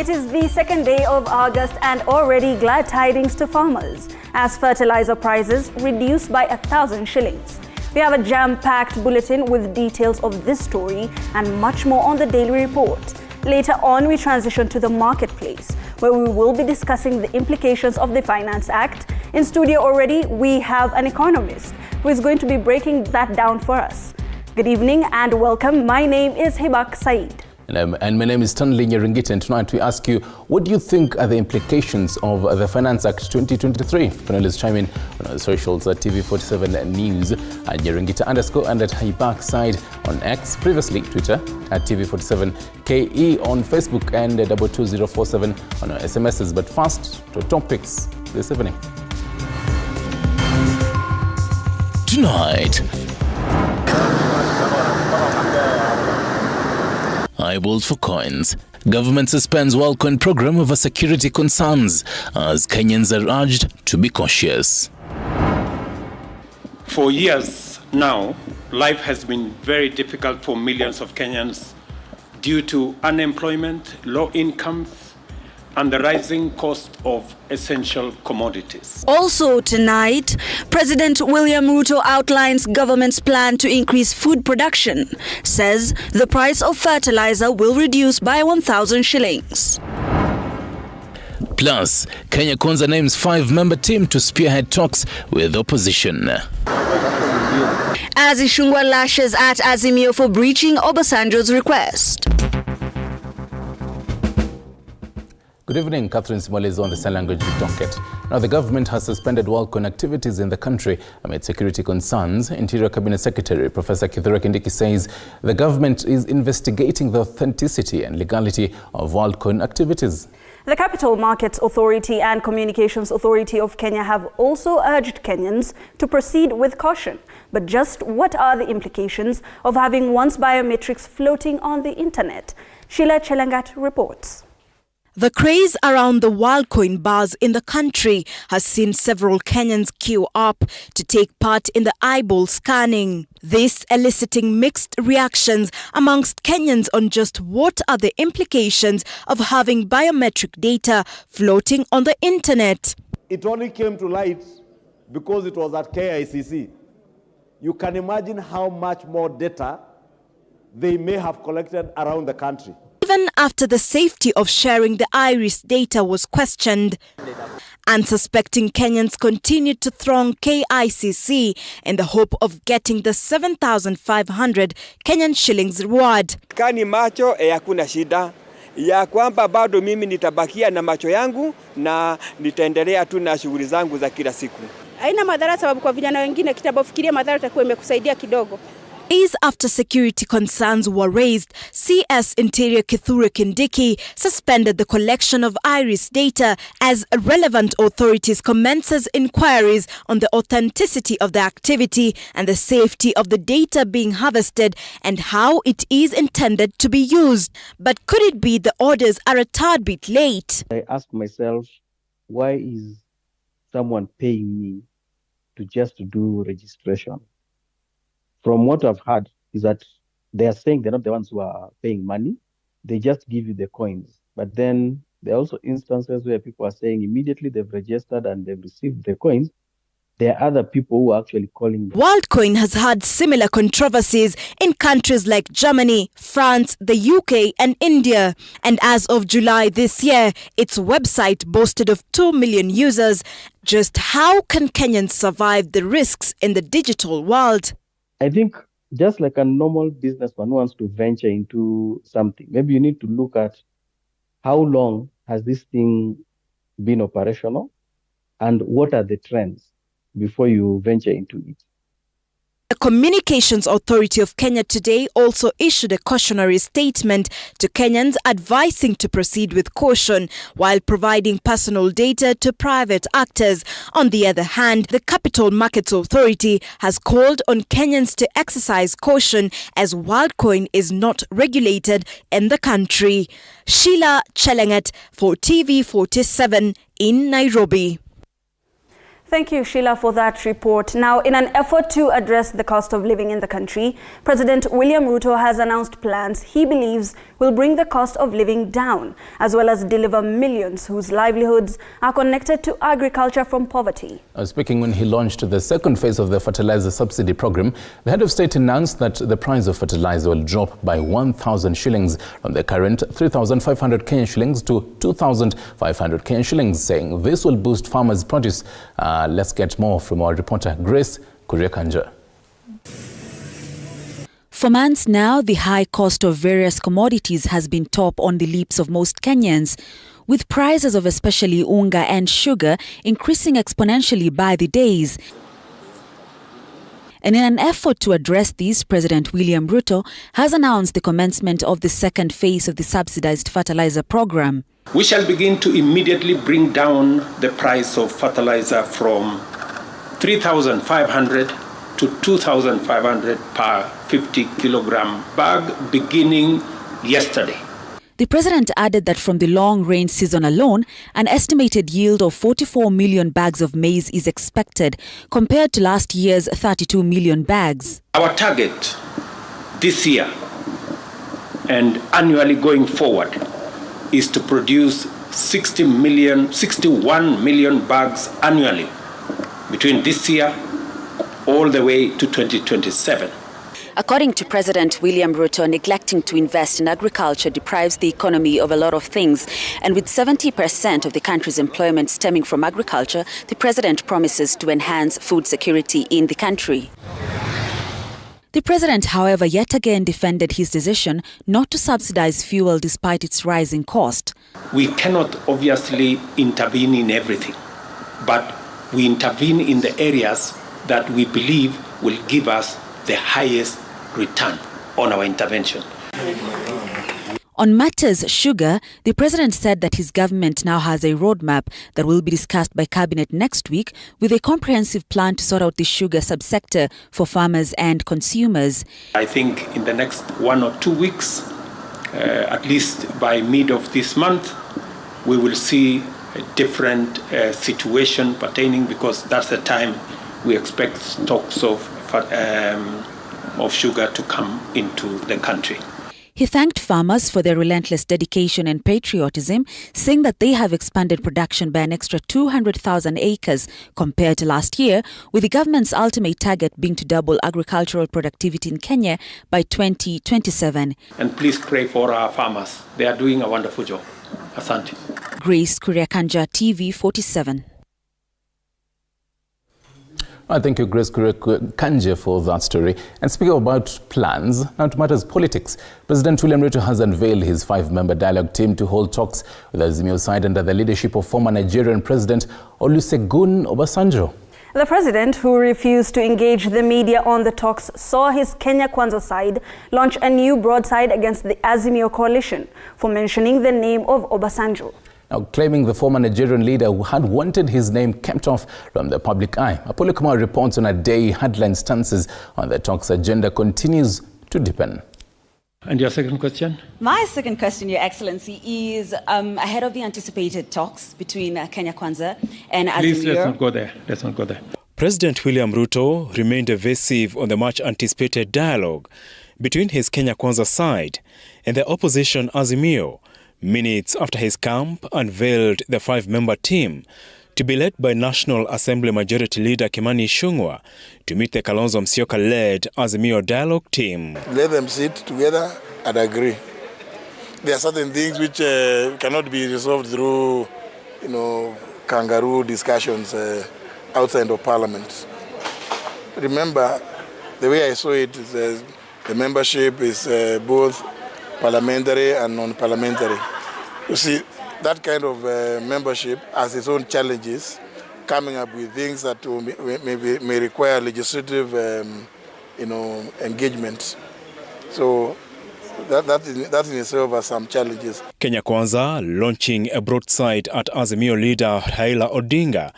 It is the second day of August and already glad tidings to farmers as fertilizer prices reduced by 1,000 shillings. We have a jam-packed bulletin with details of this story and much more on the Daily Report. Later on, we transition to the marketplace, where we will be discussing the implications of the Finance Act. In studio already, we have an economist who is going to be breaking that down for us. Good evening and welcome. My name is Hibak Said. And my name is Stanley Nyerungita, and tonight we ask you, what do you think are the implications of the Finance Act 2023? Panelists chime in on our socials at TV47 News, at Nyerungita _ and at Hibak Side on X, previously Twitter, at TV47KE on Facebook, and 22047 on our SMSs. But first, to topics this evening. Tonight, eyeballs for coins. Government suspends WorldCoin program over security concerns as Kenyans are urged to be cautious. For years now, life has been very difficult for millions of Kenyans due to unemployment, low incomes, and the rising cost of essential commodities. Also tonight, President William Ruto outlines government's plan to increase food production, says the price of fertilizer will reduce by 1,000 shillings. Plus, Kenya Kwanza names 5-member team to spearhead talks with opposition. As Ishungwa lashes at Azimio for breaching Obasanjo's request. Good evening, Catherine Simole is on the sign language docket. Now, the government has suspended WorldCoin activities in the country amid security concerns. Interior Cabinet Secretary Professor Kithure Kindiki says the government is investigating the authenticity and legality of WorldCoin activities. The Capital Markets Authority and Communications Authority of Kenya have also urged Kenyans to proceed with caution. But just what are the implications of having one's biometrics floating on the internet? Sheila Chelangat reports. The craze around the WorldCoin bars in the country has seen several Kenyans queue up to take part in the eyeball scanning. This eliciting mixed reactions amongst Kenyans on just what are the implications of having biometric data floating on the internet. It only came to light because it was at KICC. You can imagine how much more data they may have collected around the country. Even after the safety of sharing the iris data was questioned, unsuspecting Kenyans continued to throng KICC in the hope of getting the 7,500 Kenyan shillings reward. Kani macho hakuna shida ya kwamba bado mimi nitabakia na macho yangu na nitaendelea tu na shughuli zangu za kila siku. Haina madhara sababu kwa vijana wengine kitabofikiria madhara itakuwa imekusaidia kidogo. Days after security concerns were raised, CS Interior Kithure Kindiki suspended the collection of iris data as relevant authorities commences inquiries on the authenticity of the activity and the safety of the data being harvested and how it is intended to be used. But could it be the orders are a tad bit late? I ask myself, why is someone paying me to do registration? From what I've heard is that they are saying they're not the ones who are paying money. They just give you the coins. But then there are also instances where people are saying immediately they've registered and they've received the coins, there are other people who are actually calling them. WorldCoin has had similar controversies in countries like Germany, France, the UK and India. And as of July this year, its website boasted of 2 million users. Just how can Kenyans survive the risks in the digital world? I think just like a normal businessman who wants to venture into something, maybe you need to look at how long has this thing been operational and what are the trends before you venture into it. The Communications Authority of Kenya today also issued a cautionary statement to Kenyans advising to proceed with caution while providing personal data to private actors. On the other hand, the Capital Markets Authority has called on Kenyans to exercise caution as WorldCoin is not regulated in the country. Sheila Chelangat for TV47 in Nairobi. Thank you, Sheila, for that report. Now, in an effort to address the cost of living in the country, President William Ruto has announced plans he believes will bring the cost of living down, as well as deliver millions whose livelihoods are connected to agriculture from poverty. Speaking when he launched the second phase of the fertilizer subsidy program, the head of state announced that the price of fertilizer will drop by 1,000 shillings from the current 3,500 Kenyan shillings to 2,500 Kenyan shillings, saying this will boost farmers' produce. Let's get more from our reporter Grace Kuriakanja. For months now, the high cost of various commodities has been top on the lips of most Kenyans, with prices of especially unga and sugar increasing exponentially by the days. And in an effort to address this, President William Ruto has announced the commencement of the second phase of the subsidized fertilizer program. We shall begin to immediately bring down the price of fertilizer from 3,500 to 2,500 per 50 kilogram bag beginning yesterday. The president added that from the long rain season alone, an estimated yield of 44 million bags of maize is expected, compared to last year's 32 million bags. Our target this year and annually going forward is to produce 61 million bags annually between this year all the way to 2027. According to President William Ruto, neglecting to invest in agriculture deprives the economy of a lot of things. And with 70% of the country's employment stemming from agriculture, the president promises to enhance food security in the country. The president, however, yet again defended his decision not to subsidize fuel despite its rising cost. We cannot obviously intervene in everything, but we intervene in the areas that we believe will give us the highest return on our intervention. On matters sugar, the president said that his government now has a roadmap that will be discussed by cabinet next week, with a comprehensive plan to sort out the sugar subsector for farmers and consumers. I think in the next 1 or 2 weeks, at least by mid of this month, we will see a different situation pertaining, because that's the time we expect stocks of sugar to come into the country. He thanked farmers for their relentless dedication and patriotism, saying that they have expanded production by an extra 200,000 acres compared to last year, with the government's ultimate target being to double agricultural productivity in Kenya by 2027. And please pray for our farmers. They are doing a wonderful job. Asante. Grace Kuriakanja, TV47. Thank you, Grace Kanje, for that story. And speaking about plans, now to matters politics, President William Ruto has unveiled his 5-member dialogue team to hold talks with the Azimio side under the leadership of former Nigerian President Olusegun Obasanjo. The president, who refused to engage the media on the talks, saw his Kenya Kwanza side launch a new broadside against the Azimio coalition for mentioning the name of Obasanjo. Now, claiming the former Nigerian leader who had wanted his name kept off from the public eye. Apollo Kumar reports on a day headline stances on the talks agenda continues to deepen. And your second question? My second question, Your Excellency, is ahead of the anticipated talks between Kenya Kwanza and Azimio. Please, let's not go there. Let's not go there. President William Ruto remained evasive on the much-anticipated dialogue between his Kenya Kwanza side and the opposition Azimio, minutes after his camp unveiled the 5-member team to be led by National Assembly Majority Leader Kimani Ichung'wah to meet the Kalonzo Musyoka-led Azimio dialogue team. Let them sit together and agree. There are certain things which cannot be resolved through, kangaroo discussions outside of Parliament. Remember, the way I saw it is the membership is both parliamentary and non-parliamentary. You see, that kind of membership has its own challenges, coming up with things that may require legislative, engagement. So that in itself has some challenges. Kenya Kwanza launching a broadside at Azimio leader Raila Odinga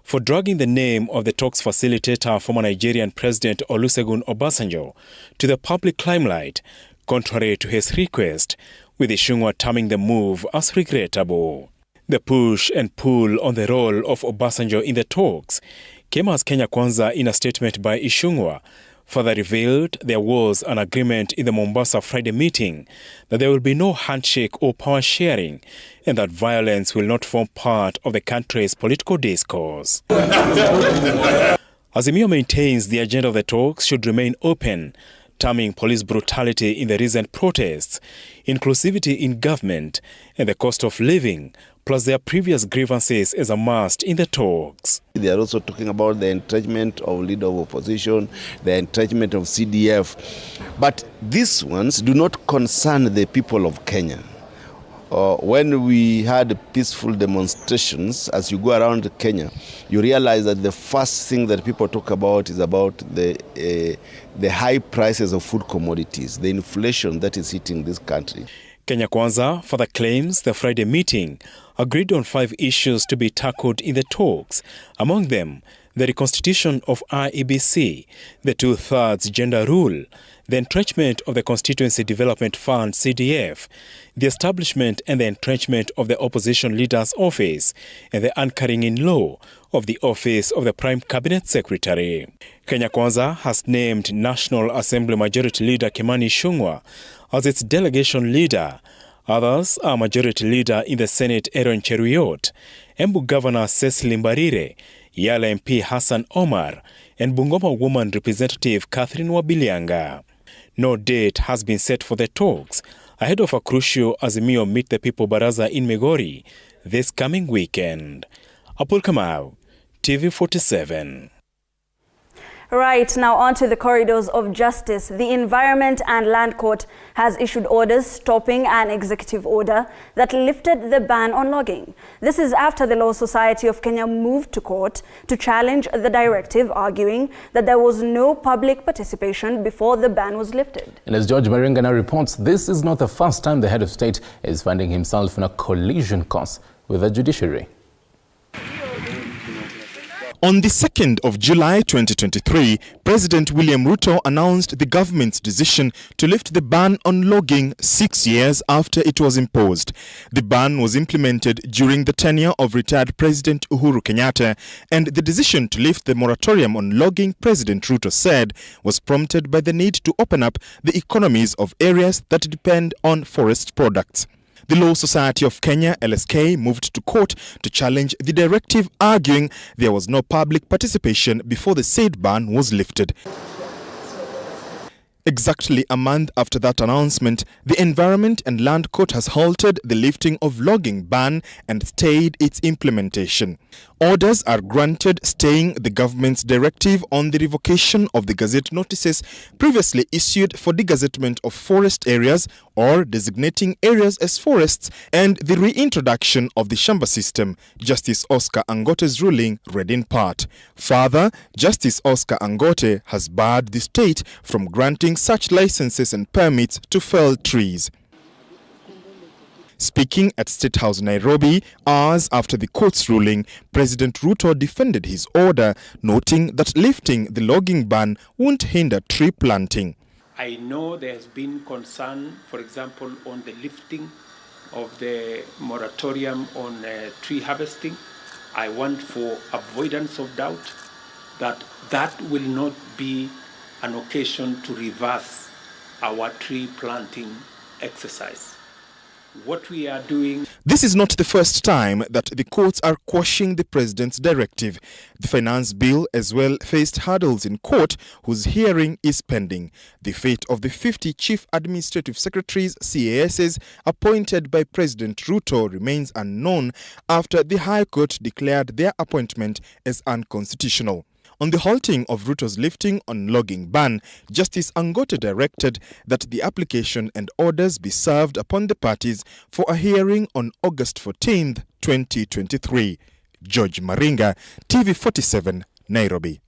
for dragging the name of the talks facilitator, former Nigerian President Olusegun Obasanjo, to the public limelight, contrary to his request, with Ichung'wah terming the move as regrettable. The push and pull on the role of Obasanjo in the talks came as Kenya Kwanza, in a statement by Ichung'wah, further revealed there was an agreement in the Mombasa Friday meeting that there will be no handshake or power sharing and that violence will not form part of the country's political discourse. Azimio maintains the agenda of the talks should remain open, terming police brutality in the recent protests, inclusivity in government, and the cost of living, plus their previous grievances as a must in the talks. They are also talking about the entrenchment of leader of opposition, the entrenchment of CDF. But these ones do not concern the people of Kenya. When we had peaceful demonstrations, as you go around Kenya, you realize that the first thing that people talk about is about the high prices of food commodities, the inflation that is hitting this country. Kenya Kwanza further claims the Friday meeting agreed on 5 issues to be tackled in the talks, among them the reconstitution of IEBC, the 2/3 gender rule, the entrenchment of the Constituency Development Fund CDF, the establishment and the entrenchment of the opposition leader's office, and the anchoring in law of the office of the Prime Cabinet Secretary. Kenya Kwanza has named National Assembly Majority Leader Kimani Ichung'wah as its delegation leader. Others are Majority Leader in the Senate Aaron Cheruiyot, Embu Governor Cecily Mbarire, Yala MP Hassan Omar, and Bungoma Woman Representative Catherine Wabilianga. No date has been set for the talks ahead of a crucial Azimio Meet the People Baraza in Migori this coming weekend. Apul Kamau, TV47. Right, now on to the corridors of justice. The Environment and Land Court has issued orders stopping an executive order that lifted the ban on logging. This is after the Law Society of Kenya moved to court to challenge the directive, arguing that there was no public participation before the ban was lifted. And as George Maringa now reports, this is not the first time the head of state is finding himself in a collision course with the judiciary. On the 2nd of July 2023, President William Ruto announced the government's decision to lift the ban on logging 6 years after it was imposed. The ban was implemented during the tenure of retired President Uhuru Kenyatta, and the decision to lift the moratorium on logging, President Ruto said, was prompted by the need to open up the economies of areas that depend on forest products. The Law Society of Kenya, LSK, moved to court to challenge the directive, arguing there was no public participation before the said ban was lifted. Exactly a month after that announcement, the Environment and Land Court has halted the lifting of logging ban and stayed its implementation. Orders are granted staying the government's directive on the revocation of the gazette notices previously issued for degazettement of forest areas or designating areas as forests, and the reintroduction of the Shamba system, Justice Oscar Angote's ruling read in part. Further, Justice Oscar Angote has barred the state from granting such licenses and permits to fell trees. Speaking at State House Nairobi, hours after the court's ruling, President Ruto defended his order, noting that lifting the logging ban won't hinder tree planting. I know there has been concern, for example, on the lifting of the moratorium on tree harvesting. I want, for avoidance of doubt, that will not be an occasion to reverse our tree planting exercise. What we are doing. This is not the first time that the courts are quashing the president's directive. The finance bill as well faced hurdles in court, whose hearing is pending. The fate of the 50 chief administrative secretaries, CASs, appointed by President Ruto remains unknown after the High Court declared their appointment as unconstitutional. On the halting of Ruto's lifting on logging ban, Justice Angote directed that the application and orders be served upon the parties for a hearing on August 14th, 2023. George Maringa, TV47, Nairobi.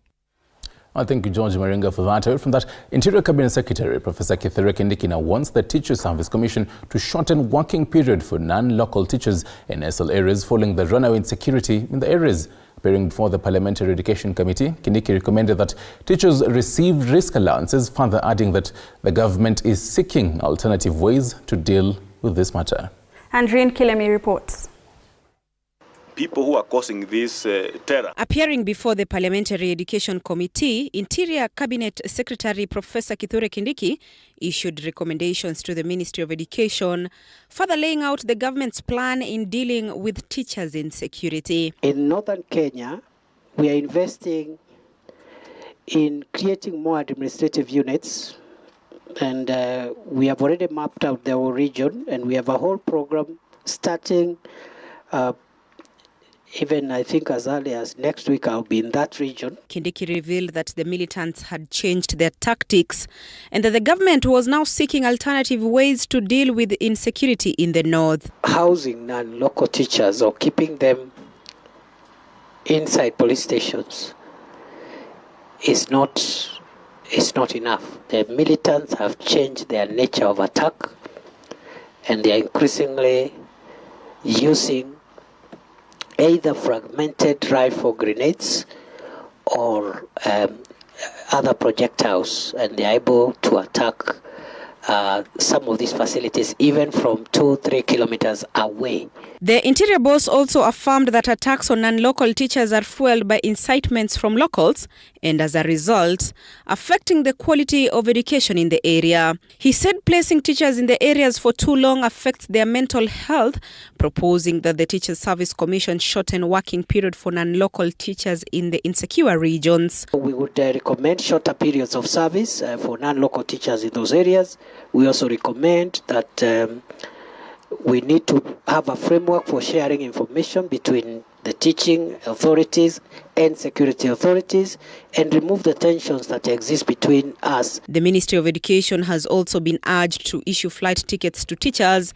I thank you, George Maringa, for that. From that, Interior Cabinet Secretary Professor Kithure Kindiki now wants the Teacher Service Commission to shorten working period for non-local teachers in SL areas following the runaway insecurity in the areas. Appearing before the Parliamentary Education Committee, Kindiki recommended that teachers receive risk allowances, further adding that the government is seeking alternative ways to deal with this matter. Andreen Kilemi reports. people who are causing this terror. Appearing before the Parliamentary Education Committee, Interior Cabinet Secretary Professor Kithure Kindiki issued recommendations to the Ministry of Education, further laying out the government's plan in dealing with teachers' insecurity. In northern Kenya, we are investing in creating more administrative units, and we have already mapped out the whole region, and we have a whole program starting even I think as early as next week I'll be in that region. Kindiki revealed that the militants had changed their tactics and that the government was now seeking alternative ways to deal with insecurity in the north. Housing non-local teachers or keeping them inside police stations is not enough. The militants have changed their nature of attack, and they are increasingly using either fragmented rifle grenades or other projectiles, and they are able to attack some of these facilities even from 2-3 kilometers away. The Interior Boss also affirmed that attacks on non-local teachers are fueled by incitements from locals and as a result, affecting the quality of education in the area. He said placing teachers in the areas for too long affects their mental health, proposing that the Teachers Service Commission shorten working period for non-local teachers in the insecure regions. We would recommend shorter periods of service for non-local teachers in those areas. We also recommend that we need to have a framework for sharing information between the teaching authorities and security authorities and remove the tensions that exist between us. The Ministry of Education has also been urged to issue flight tickets to teachers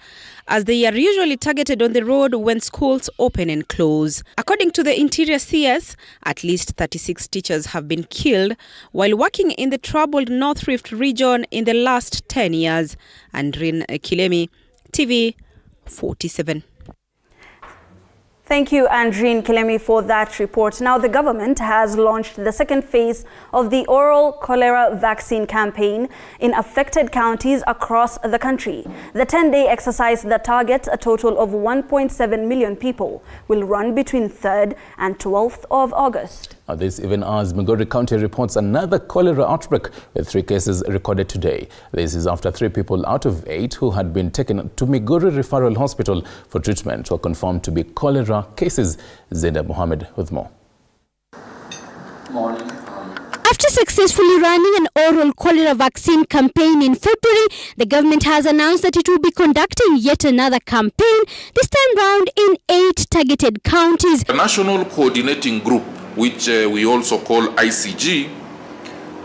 as they are usually targeted on the road when schools open and close. According to the Interior CS, at least 36 teachers have been killed while working in the troubled North Rift region in the last 10 years. Andrin Kilemi, TV 47. Thank you, Andreen Kilemi, for that report. Now, the government has launched the second phase of the oral cholera vaccine campaign in affected counties across the country. The 10-day exercise that targets a total of 1.7 million people will run between 3rd and 12th of August. This even as Migori County reports another cholera outbreak with 3 cases recorded today. This is after 3 people out of 8 who had been taken to Migori Referral Hospital for treatment were confirmed to be cholera cases. Zainab Mohammed with more. Morning. After successfully running an oral cholera vaccine campaign in February, the government has announced that it will be conducting yet another campaign, this time round in 8 targeted counties. The National Coordinating Group, which we also call ICG,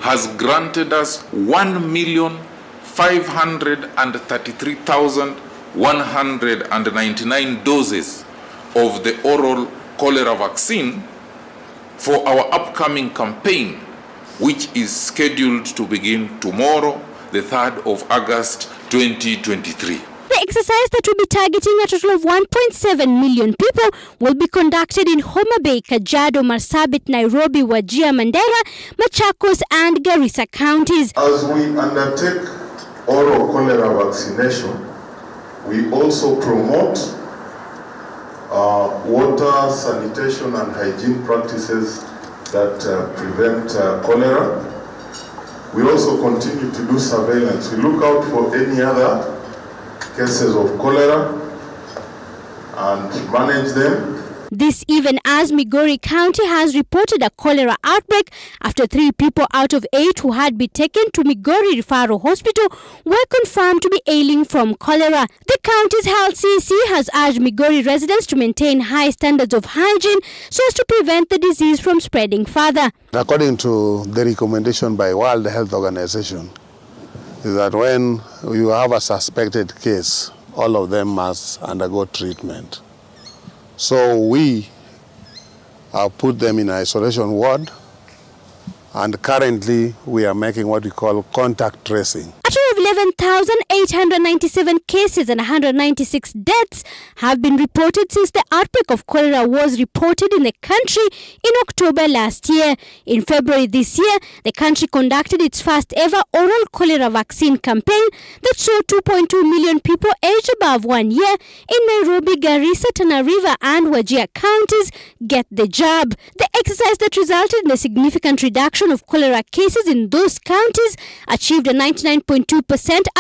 has granted us 1,533,199 doses of the oral cholera vaccine for our upcoming campaign, which is scheduled to begin tomorrow, the 3rd of August 2023. The exercise that will be targeting a total of 1.7 million people will be conducted in Homa Bay, Kajiado, Marsabit, Nairobi, Wajir, Mandera, Machakos and Garissa counties. As we undertake oral cholera vaccination, we also promote water, sanitation and hygiene practices that prevent cholera. We also continue to do surveillance. We look out for any other cases of cholera and manage them. This even as Migori County has reported a cholera outbreak after 3 people out of 8 who had been taken to Migori Referral Hospital were confirmed to be ailing from cholera. The county's health CEC has urged Migori residents to maintain high standards of hygiene so as to prevent the disease from spreading further. According to the recommendation by World Health Organization, is that when you have a suspected case, all of them must undergo treatment. So we have put them in isolation ward, and currently we are making what we call contact tracing. A total of 11,897 cases and 196 deaths have been reported since the outbreak of cholera was reported in the country in October last year. In February this year, the country conducted its first ever oral cholera vaccine campaign that saw 2.2 million people aged above 1 year in Nairobi, Garissa, Tana River and Wajir counties get the jab. The exercise that resulted in a significant reduction of cholera cases in those counties achieved a 99.2%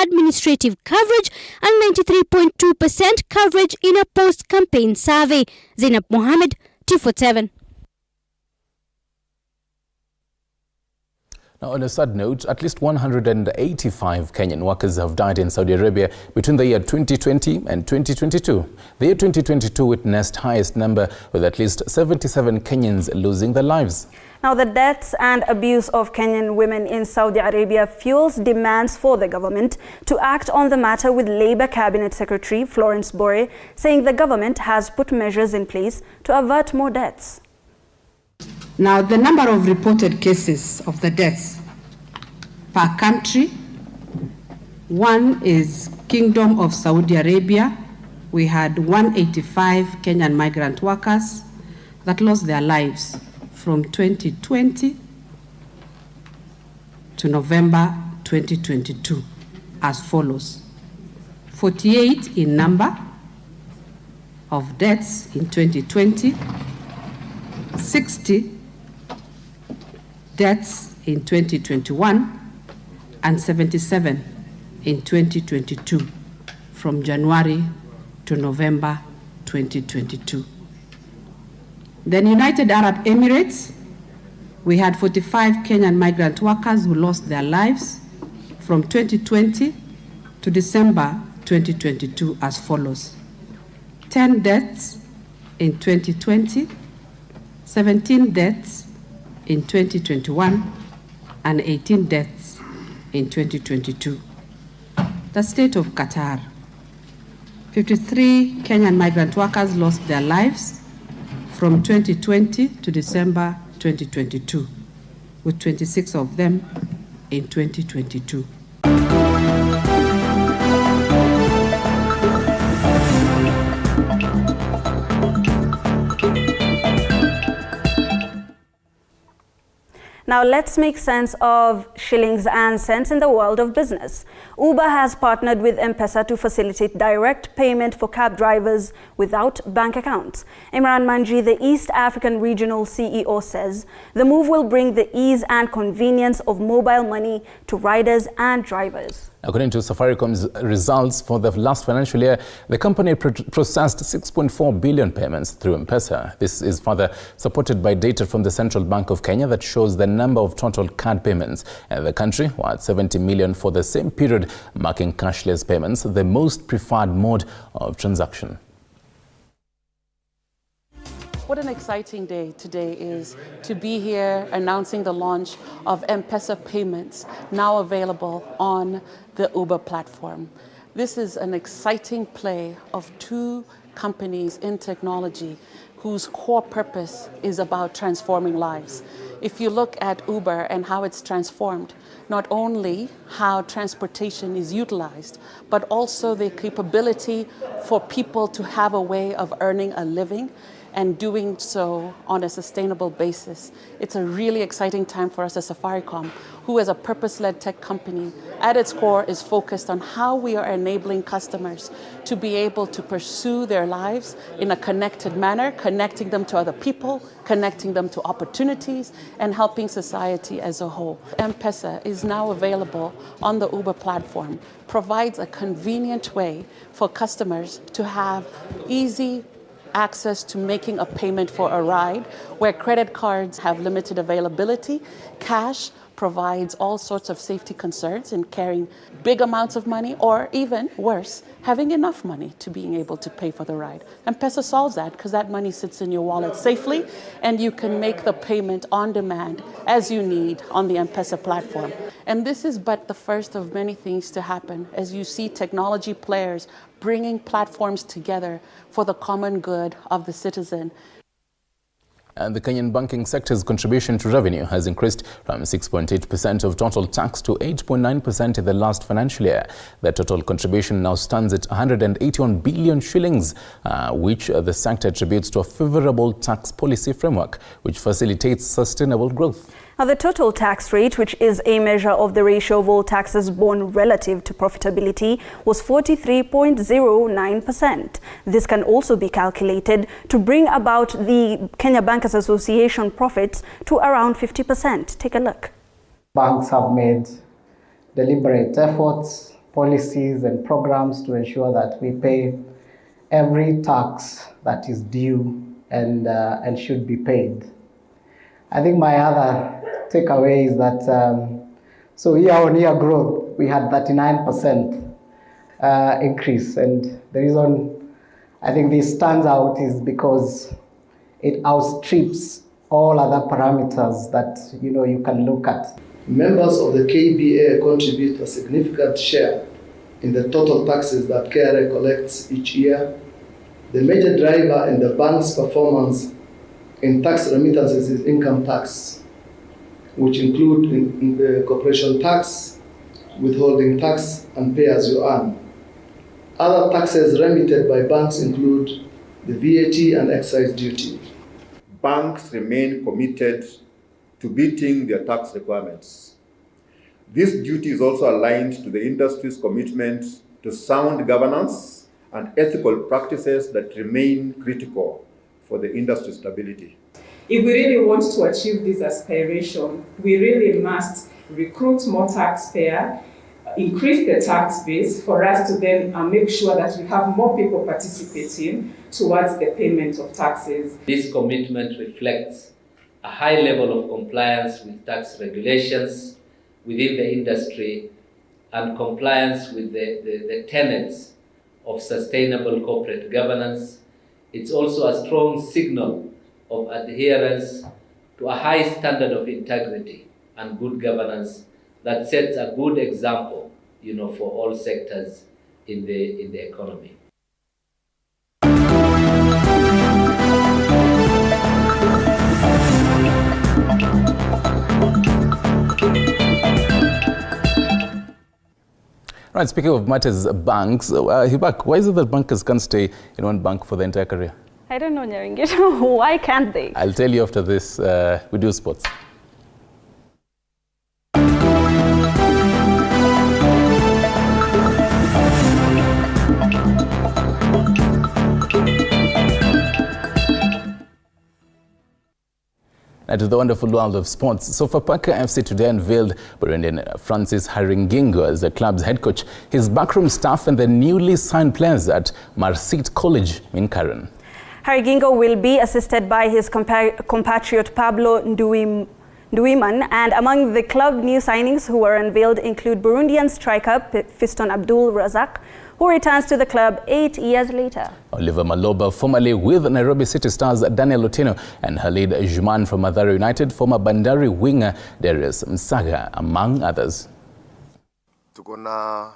administrative coverage and 93.2% coverage in a post-campaign survey. Zainab Mohammed, T47. Now, on a sad note, at least 185 Kenyan workers have died in Saudi Arabia between the year 2020 and 2022. The year 2022 witnessed highest number, with at least 77 Kenyans losing their lives. Now, the deaths and abuse of Kenyan women in Saudi Arabia fuels demands for the government to act on the matter, with Labour Cabinet Secretary Florence Bore saying the government has put measures in place to avert more deaths. Now, the number of reported cases of the deaths per country, one is Kingdom of Saudi Arabia. We had 185 Kenyan migrant workers that lost their lives from 2020 to November 2022 as follows: 48 in number of deaths in 2020, 60 deaths in 2021, and 77 in 2022, from January to November 2022. Then United Arab Emirates, we had 45 Kenyan migrant workers who lost their lives from 2020 to December 2022 as follows: 10 deaths in 2020, 17 deaths in 2021, and 18 deaths in 2022. The state of Qatar, 53 Kenyan migrant workers lost their lives from 2020 to December 2022, with 26 of them in 2022. Now let's make sense of shillings and cents in the world of business. Uber has partnered with M-Pesa to facilitate direct payment for cab drivers without bank accounts. Imran Manji, the East African Regional CEO, says the move will bring the ease and convenience of mobile money to riders and drivers. According to Safaricom's results for the last financial year, the company processed 6.4 billion payments through M-Pesa. This is further supported by data from the Central Bank of Kenya that shows the number of total card payments in the country were at 70 million for the same period, marking cashless payments the most preferred mode of transaction. What an exciting day today is to be here announcing the launch of M-Pesa payments, now available on the Uber platform. This is an exciting play of two companies in technology whose core purpose is about transforming lives. If you look at Uber and how it's transformed, not only how transportation is utilized, but also the capability for people to have a way of earning a living and doing so on a sustainable basis. It's a really exciting time for us as Safaricom, who as a purpose-led tech company, at its core is focused on how we are enabling customers to be able to pursue their lives in a connected manner, connecting them to other people, connecting them to opportunities, and helping society as a whole. M-Pesa is now available on the Uber platform, provides a convenient way for customers to have easy access to making a payment for a ride, where credit cards have limited availability. Cash provides all sorts of safety concerns in carrying big amounts of money, or even worse, having enough money to being able to pay for the ride. M-Pesa solves that because that money sits in your wallet safely and you can make the payment on demand as you need on the M-Pesa platform. And this is but the first of many things to happen as you see technology players bringing platforms together for the common good of the citizen. And the Kenyan banking sector's contribution to revenue has increased from 6.8% of total tax to 8.9% in the last financial year. The total contribution now stands at 181 billion shillings, which the sector attributes to a favorable tax policy framework, which facilitates sustainable growth. Now, the total tax rate, which is a measure of the ratio of all taxes borne relative to profitability, was 43.09%. This can also be calculated to bring about the Kenya Bankers Association profits to around 50%. Take a look. Banks have made deliberate efforts, policies and programs to ensure that we pay every tax that is due and should be paid. I think my other takeaway is that so year-on-year growth, we had 39% increase, and the reason I think this stands out is because it outstrips all other parameters that you can look at. Members of the KBA contribute a significant share in the total taxes that KRA collects each year. The major driver in the bank's performance in tax remittances is income tax, which include the corporation tax, withholding tax, and pay as you earn. Other taxes remitted by banks include the VAT and excise duty. Banks remain committed to meeting their tax requirements. This duty is also aligned to the industry's commitment to sound governance and ethical practices that remain critical for the industry stability. If we really want to achieve this aspiration, we really must recruit more taxpayers, increase the tax base for us to then make sure that we have more people participating towards the payment of taxes. This commitment reflects a high level of compliance with tax regulations within the industry and compliance with the tenets of sustainable corporate governance. It's also a strong signal of adherence to a high standard of integrity and good governance that sets a good example, for all sectors in the economy. Right, speaking of matters, banks, Hibak, why is it that bankers can't stay in one bank for their entire career? I don't know, Nyaringit. Why can't they? I'll tell you after this. We do sports. To the wonderful world of sports. Sofapaka FC today unveiled Burundian Francis Haringingo as the club's head coach, his backroom staff and the newly signed players at Marsit College in Karen. Haringingo will be assisted by his compatriot Pablo Nduiman, and among the club new signings who were unveiled include Burundian striker Fiston Abdul Razak, who returns to the club 8 years later. Oliver Maloba, formerly with Nairobi City Stars Daniel Otieno, and Khalid Juman from Mathare United, former Bandari winger Darius Msaga, among others. Tuko na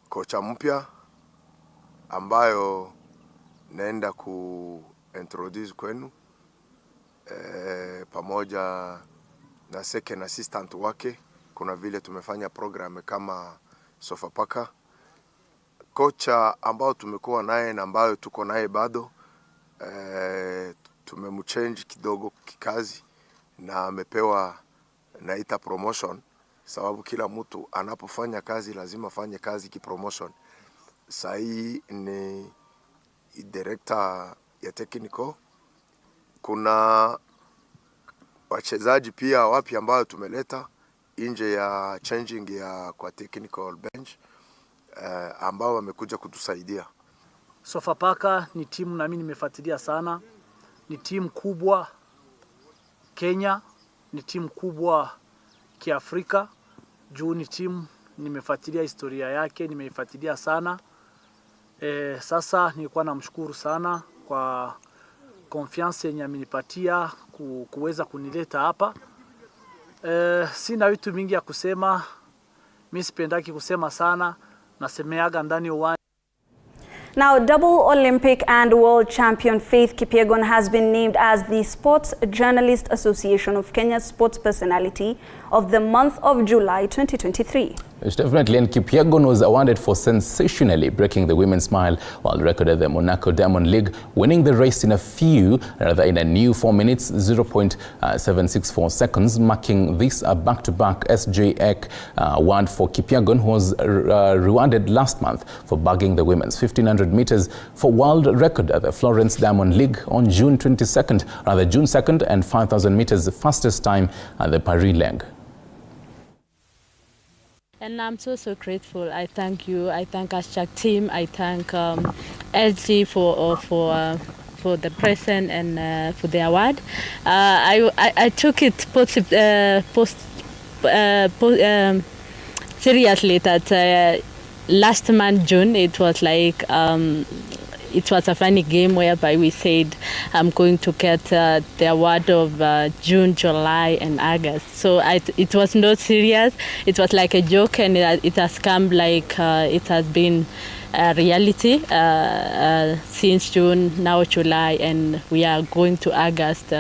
kocha mpya ambayo naenda ku-introduce kwenu pamoja na second assistant wake. Kuna vile tumefanya program kama Sofapaka. Kocha ambao tumekuwa naye na ambayo tuko naye bado tumemchange kidogo kikazi na amepewa naita promotion, sababu kila mtu anapofanya kazi lazima afanye kazi kipromotion. Sahi ni director ya technical. Kuna wachezaji pia wapi ambao tumeleta nje ya changing ya kwa technical bench ambao wamekuja kutusaidia. Sofapaka ni timu na mimi nimefuatilia sana. Ni timu kubwa Kenya, ni timu kubwa kiafrika. Juu ni timu nimefuatilia historia yake, nimeifuatilia sana. Sasa nilikuwa namshukuru sana kwa confiance yenye amenipatia kuweza kunileta hapa. Sina vitu mingi ya kusema. Mimi sipendaki kusema sana. Nasemeaga ndani uwanja. Now, double Olympic and world champion Faith Kipyegon has been named as the Sports Journalist Association of Kenya's Sports Personality of the month of July 2023. It's definitely, and Kipyegon was awarded for sensationally breaking the women's mile world record at the Monaco Diamond League, winning the race in a new 4 minutes, 0.764 seconds, marking this a back-to-back SJX award for Kipyegon, who was rewarded last month for bagging the women's 1500 meters for world record at the Florence Diamond League on June 2nd, and 5,000 meters the fastest time at the Paris leg. And I'm so grateful. I thank you. I thank Ashjak team. I thank LG for the present and for the award. I took it seriously that last month June it was like it was a funny game whereby we said I'm going to get the award of June, July and August. So it was not serious. It was like a joke, and it has come like it has been a reality since June, now July, and we are going to August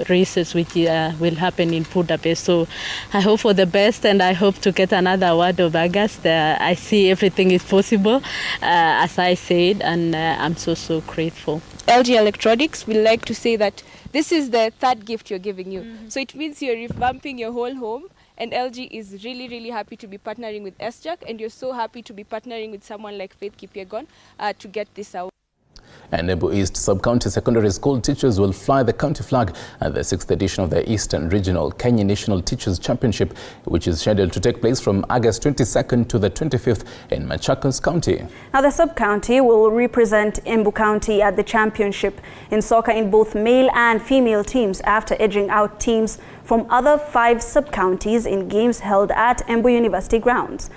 races which will happen in Budapest. So I hope for the best, and I hope to get another award of August. I see everything is possible, as I said, and I'm so grateful. LG Electronics will like to say that this is the third gift you're giving you. So it means you're revamping your whole home. And LG is really happy to be partnering with SJAC, and you're so happy to be partnering with someone like Faith Kipyegon to get this out. And Embu East Sub-County Secondary School teachers will fly the county flag at the 6th edition of the Eastern Regional Kenya National Teachers Championship, which is scheduled to take place from August 22nd to the 25th in Machakos County. Now, the sub-county will represent Embu County at the championship in soccer in both male and female teams after edging out teams from other 5 sub-counties in games held at Embu University grounds.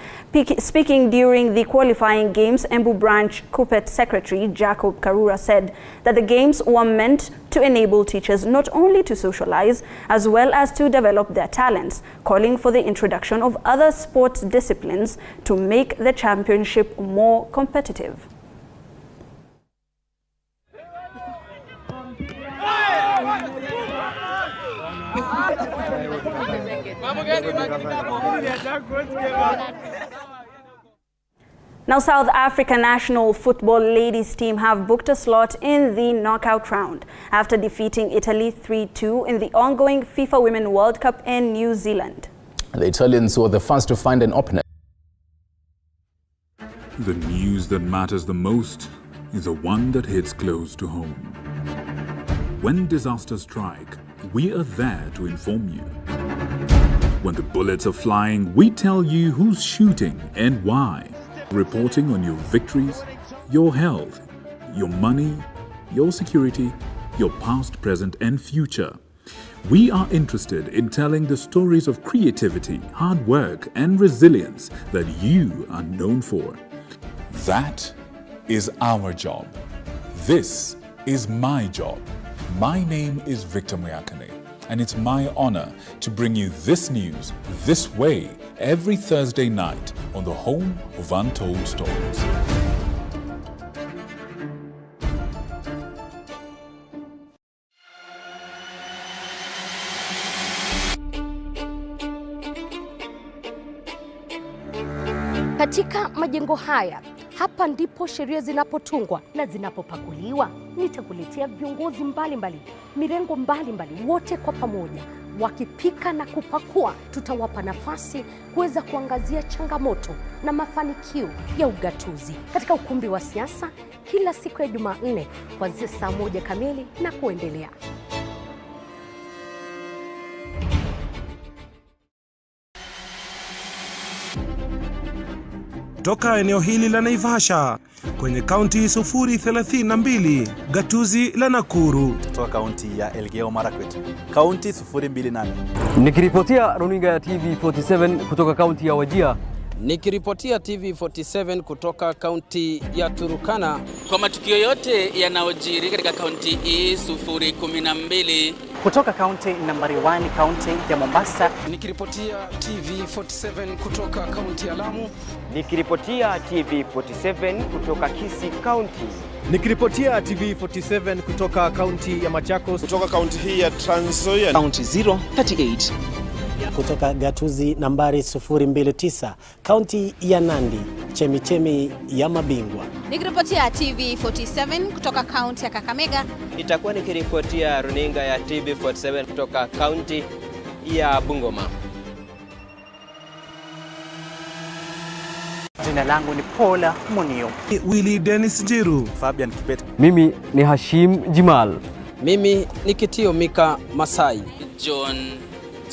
Speaking during the qualifying games, Embu Branch Kupet Secretary Jacob Karura said that the games were meant to enable teachers not only to socialize as well as to develop their talents, calling for the introduction of other sports disciplines to make the championship more competitive. Now, South Africa national football ladies team have booked a slot in the knockout round after defeating Italy 3-2 in the ongoing FIFA Women World Cup in New Zealand. The Italians were the first to find an opener. The news that matters the most is the one that hits close to home. When disasters strike, we are there to inform you. When the bullets are flying, we tell you who's shooting and why. Reporting on your victories, your health, your money, your security, your past, present and future. We are interested in telling the stories of creativity, hard work and resilience that you are known for. That is our job. This is my job. My name is Victor Muyakane, and it's my honor to bring you this news this way every Thursday night on the home of Untold Stories. Katika majengo haya, hapa ndipo sheria zinapotungwa na zinapopakuliwa. Nitakuletea viongozi mbalimbali, mirengo mbalimbali, wote kwa pamoja wakipika na kupakua. Tutawapa nafasi kuweza kuangazia changamoto na mafanikio ya ugatuzi katika ukumbi wa siasa kila siku ya Jumanne kuanzia saa 1 kamili na kuendelea. Toka eneo hili la Naivasha kwenye kaunti 032, gatuzi la Nakuru. Kutoka kaunti ya Elgeyo Marakwet, kaunti 028. Nikiripotia runinga ya TV47 kutoka kaunti ya Wajir. Nikiripotia TV47 kutoka kaunti ya Turukana. Kwa matukio yote yanayojiri katika kaunti hii 012. Kutoka kaunti nambari 1, kaunti ya Mombasa. Nikiripotia TV47 kutoka kaunti ya Lamu. Nikiripotia TV47 kutoka Kisii County. Nikiripotia TV47 kutoka kaunti ya Machakos. Kutoka kaunti hii ya Trans Nzoia. Kaunti 038. Kutoka gatuzi nambari 029, kaunti ya Nandi, chemichemi ya mabingwa. Nikiripotia TV47 kutoka kaunti ya Kakamega. Itakuwa nikiripotia runinga ya TV47 kutoka kaunti ya Bungoma. Jina langu ni Paula Munio. Willy Dennis Jiru. Fabian Kibet. Mimi ni Hashim Jimal. Mimi ni Kitio Mika Masai. John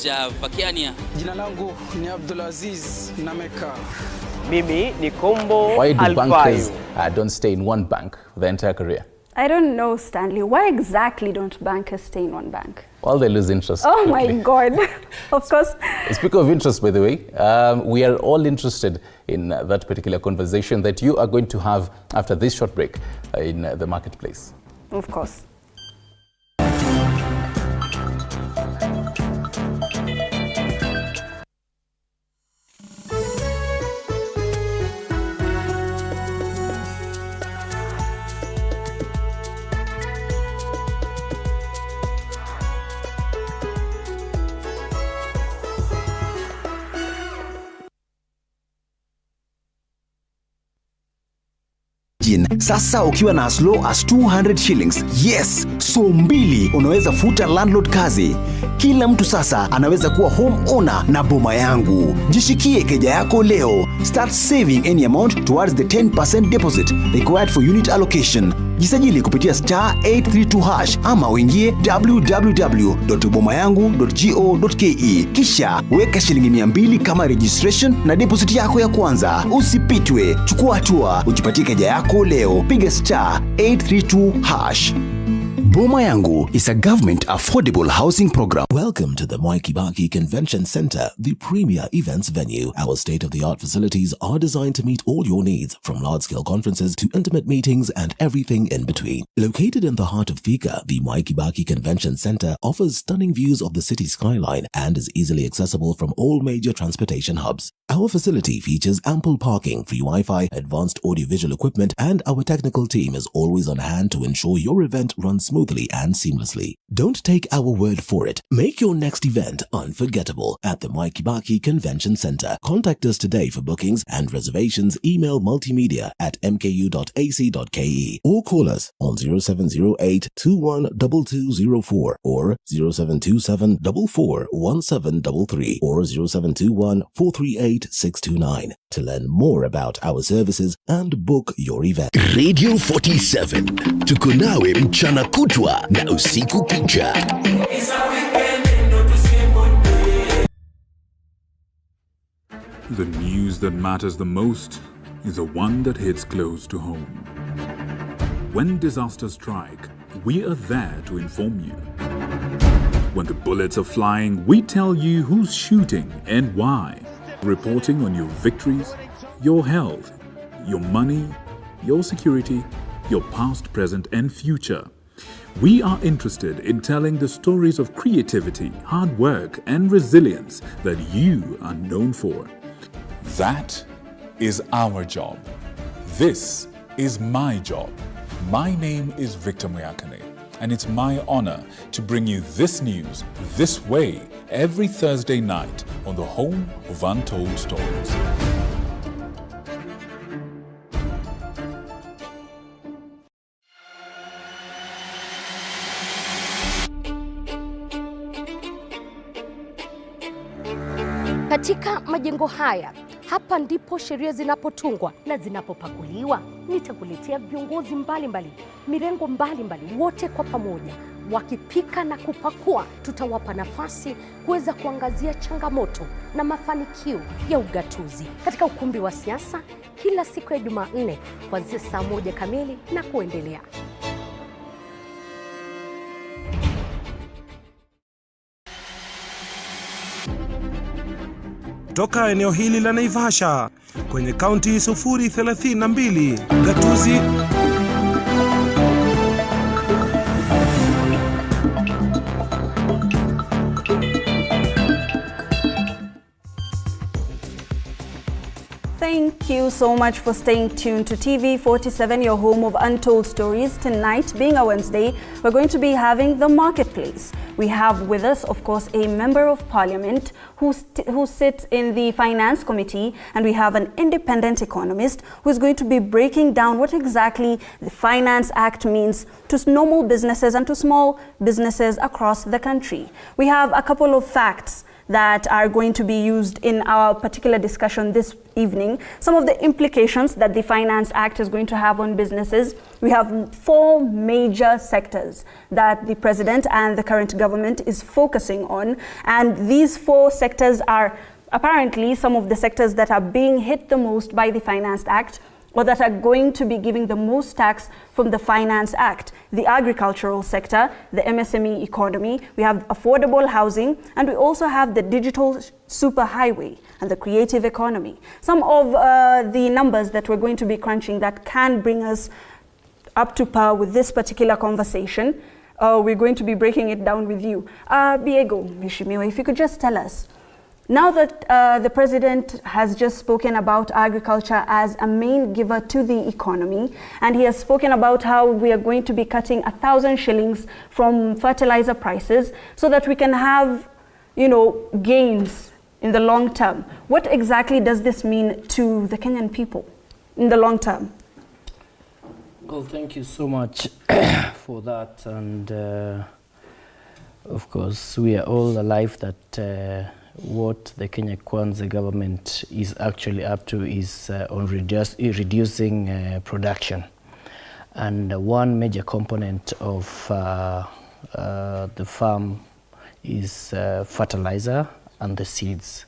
Javakiania. Jina langu ni Abdulaziz Nameka. Mimi ni Kombo Why do Alfayo. bankers don't stay in one bank their entire career? I don't know, Stanley. Why exactly don't bankers stay in one bank? Well, they lose interest. Oh my God. Of course. Speaking of interest, by the way, we are all interested in that particular conversation that you are going to have after this short break in the marketplace. Of course. Sasa ukiwa na as low as 200 shillings. Yes, so mbili unaweza futa landlord kazi. Kila mtu sasa anaweza kuwa home owner na boma yangu. Jishikie keja yako leo. Start saving any amount towards the 10% deposit required for unit allocation. Jisajili kupitia *832# ama uingie www.bomayangu.go.ke. Kisha weka shilingi 200 kama registration na deposit yako ya kwanza. Usipitwe, chukua hatua, ujipatie keja yako leo. Piga *832#. Boma Yangu is a government affordable housing program. Welcome to the Mwai Kibaki Convention Center, the premier events venue. Our state-of-the-art facilities are designed to meet all your needs, from large-scale conferences to intimate meetings and everything in between. Located in the heart of Thika, the Mwai Kibaki Convention Center offers stunning views of the city skyline and is easily accessible from all major transportation hubs. Our facility features ample parking, free Wi-Fi, advanced audiovisual equipment, and our technical team is always on hand to ensure your event runs smoothly and seamlessly. Don't take our word for it. Make your next event unforgettable at the Mwai Kibaki Convention Center. Contact us today for bookings and reservations. Email multimedia@mku.ac.ke or call us on 0708 212204 or 0727 441733 or 0721 438 629 to learn more about our services and book your event. Radio 47 tuko nawe mchana kutwa na usiku kucha. The news that matters the most is the one that hits close to home. When disasters strike, we are there to inform you. When the bullets are flying, we tell you who's shooting and why. Reporting on your victories, your health, your money, your security, your past, present, and future. We are interested in telling the stories of creativity, hard work, and resilience that you are known for. That is our job. This is my job. My name is Victor Muyakane, and it's my honor to bring you this news this way every Thursday night on the home of Untold Stories. Katika majengo haya, hapa ndipo sheria zinapotungwa na zinapopakuliwa. Nitakuletea viongozi mbalimbali, mirengo mbalimbali, wote kwa pamoja wakipika na kupakua. Tutawapa nafasi kuweza kuangazia changamoto na mafanikio ya ugatuzi katika ukumbi wa siasa kila siku ya Jumanne kuanzia saa 1 kamili na kuendelea. Toka eneo hili la Naivasha kwenye kaunti 032, gatuzi Thank you so much for staying tuned to TV47, your home of untold stories. Tonight, being a Wednesday, we're going to be having the Marketplace. We have with us, of course, a member of parliament who sits in the Finance Committee, and we have an independent economist who is going to be breaking down what exactly the Finance Act means to normal businesses and to small businesses across the country. We have a couple of facts that are going to be used in our particular discussion this evening. Some of the implications that the Finance Act is going to have on businesses. We have 4 major sectors that the President and the current government is focusing on, and these 4 sectors are apparently some of the sectors that are being hit the most by the Finance Act, or that are going to be giving the most tax from the Finance Act: the agricultural sector, the MSME economy, we have affordable housing, and we also have the digital superhighway and the creative economy. Some of the numbers that we're going to be crunching that can bring us up to par with this particular conversation, we're going to be breaking it down with you. Biego Mheshimiwa, if you could just tell us, now that the President has just spoken about agriculture as a main giver to the economy, and he has spoken about how we are going to be cutting 1,000 shillings from fertilizer prices so that we can have, gains in the long term. What exactly does this mean to the Kenyan people in the long term? Well, thank you so much for that. And of course, we are all alive that what the Kenya Kwanza government is actually up to is on reducing production. And one major component of the farm is fertilizer and the seeds.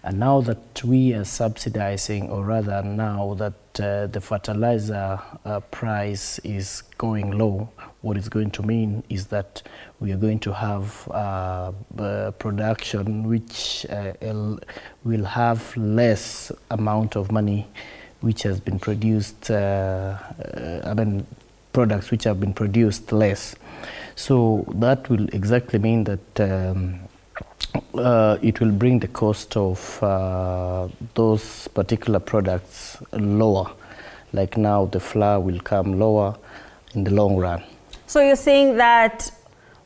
And now that we are subsidizing, or rather now that the fertilizer price is going low, what it's going to mean is that we are going to have production which will have less amount of money which has been produced, products which have been produced less. So that will exactly mean that it will bring the cost of those particular products lower. Like now, the flour will come lower in the long run. So you're saying that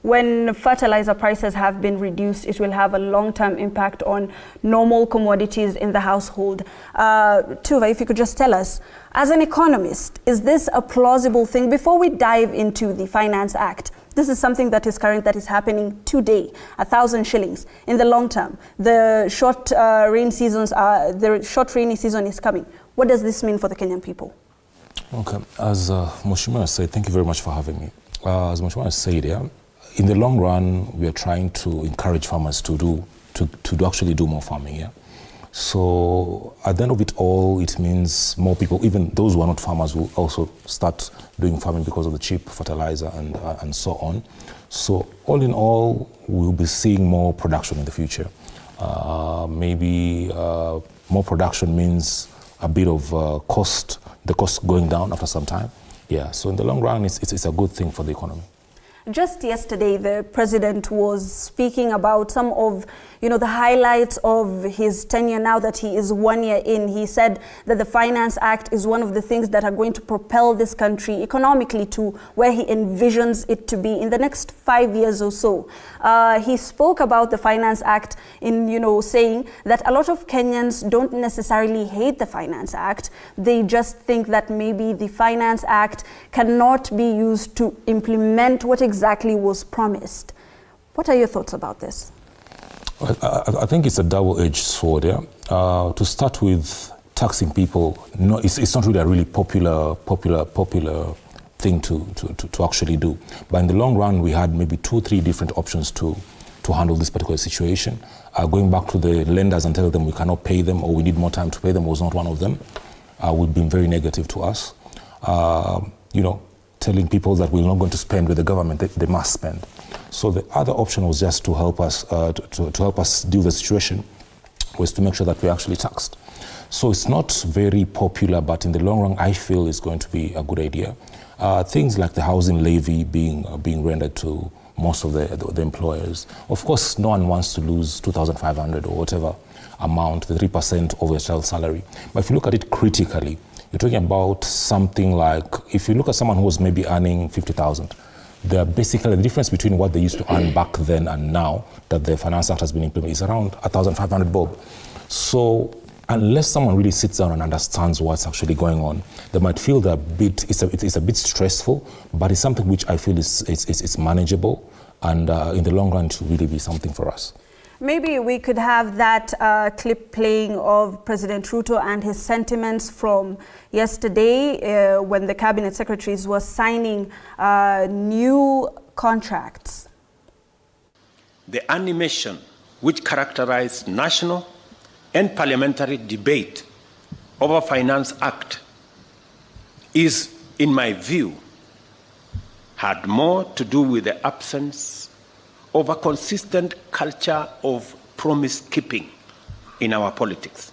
when fertilizer prices have been reduced, it will have a long-term impact on normal commodities in the household. Tuva, if you could just tell us, as an economist, is this a plausible thing? Before we dive into the Finance Act, this is something that is current, that is happening today, 1,000 shillings. In the long term, the short rainy season is coming. What does this mean for the Kenyan people? Okay, as Mheshimiwa said, thank you very much for having me. As Mheshimiwa said, in the long run, we are trying to encourage farmers to actually do more farming. So at the end of it all, it means more people, even those who are not farmers, will also start doing farming because of the cheap fertilizer and so on. So all in all, we'll be seeing more production in the future. Maybe more production means a bit of the cost going down after some time. So in the long run, it's a good thing for the economy. Just yesterday, the President was speaking about some of, the highlights of his tenure now that he is 1 year in. He said that the Finance Act is one of the things that are going to propel this country economically to where he envisions it to be in the next 5 years or so. He spoke about the Finance Act in, saying that a lot of Kenyans don't necessarily hate the Finance Act. They just think that maybe the Finance Act cannot be used to implement what exactly was promised. What are your thoughts about this? I think it's a double-edged sword. To start with, taxing people, it's not really a really popular thing to actually do. But in the long run, we had maybe 2 or 3 different options to handle this particular situation. Going back to the lenders and telling them we cannot pay them or we need more time to pay them was not one of them. Would be very negative to us. Telling people that we're not going to spend with the government, they must spend. So the other option was just to help us to help us deal with the situation, was to make sure that we're actually taxed. So it's not very popular, but in the long run, I feel it's going to be a good idea. Things like the housing levy being rendered to most of the employers. Of course, no one wants to lose 2,500 or whatever amount, the 3% of your child's salary. But if you look at it critically, you're talking about something like, if you look at someone who was maybe earning 50,000, they're basically, the difference between what they used to earn back then and now that the Finance Act has been implemented is around 1,500 bob. So unless someone really sits down and understands what's actually going on, they might feel that it's a bit stressful, but it's something which I feel is manageable, and in the long run it will really be something for us. Maybe we could have that clip playing of President Ruto and his sentiments from yesterday when the cabinet secretaries were signing new contracts. The animation which characterized national and parliamentary debate over Finance Act is, in my view, had more to do with the absence of a consistent culture of promise-keeping in our politics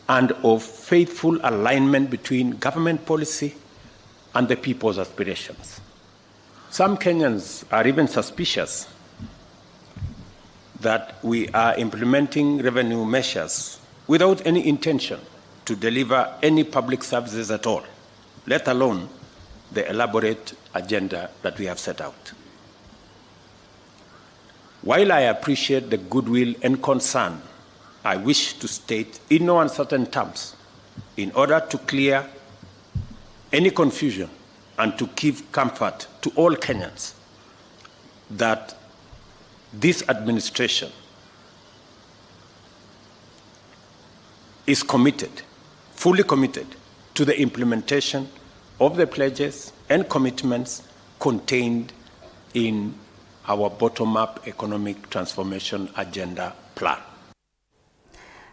and of faithful alignment between government policy and the people's aspirations. Some Kenyans are even suspicious that we are implementing revenue measures without any intention to deliver any public services at all, let alone the elaborate agenda that we have set out. While I appreciate the goodwill and concern, I wish to state in no uncertain terms, in order to clear any confusion and to give comfort to all Kenyans, that this administration is committed, fully committed, to the implementation of the pledges and commitments contained in our bottom-up economic transformation agenda plan.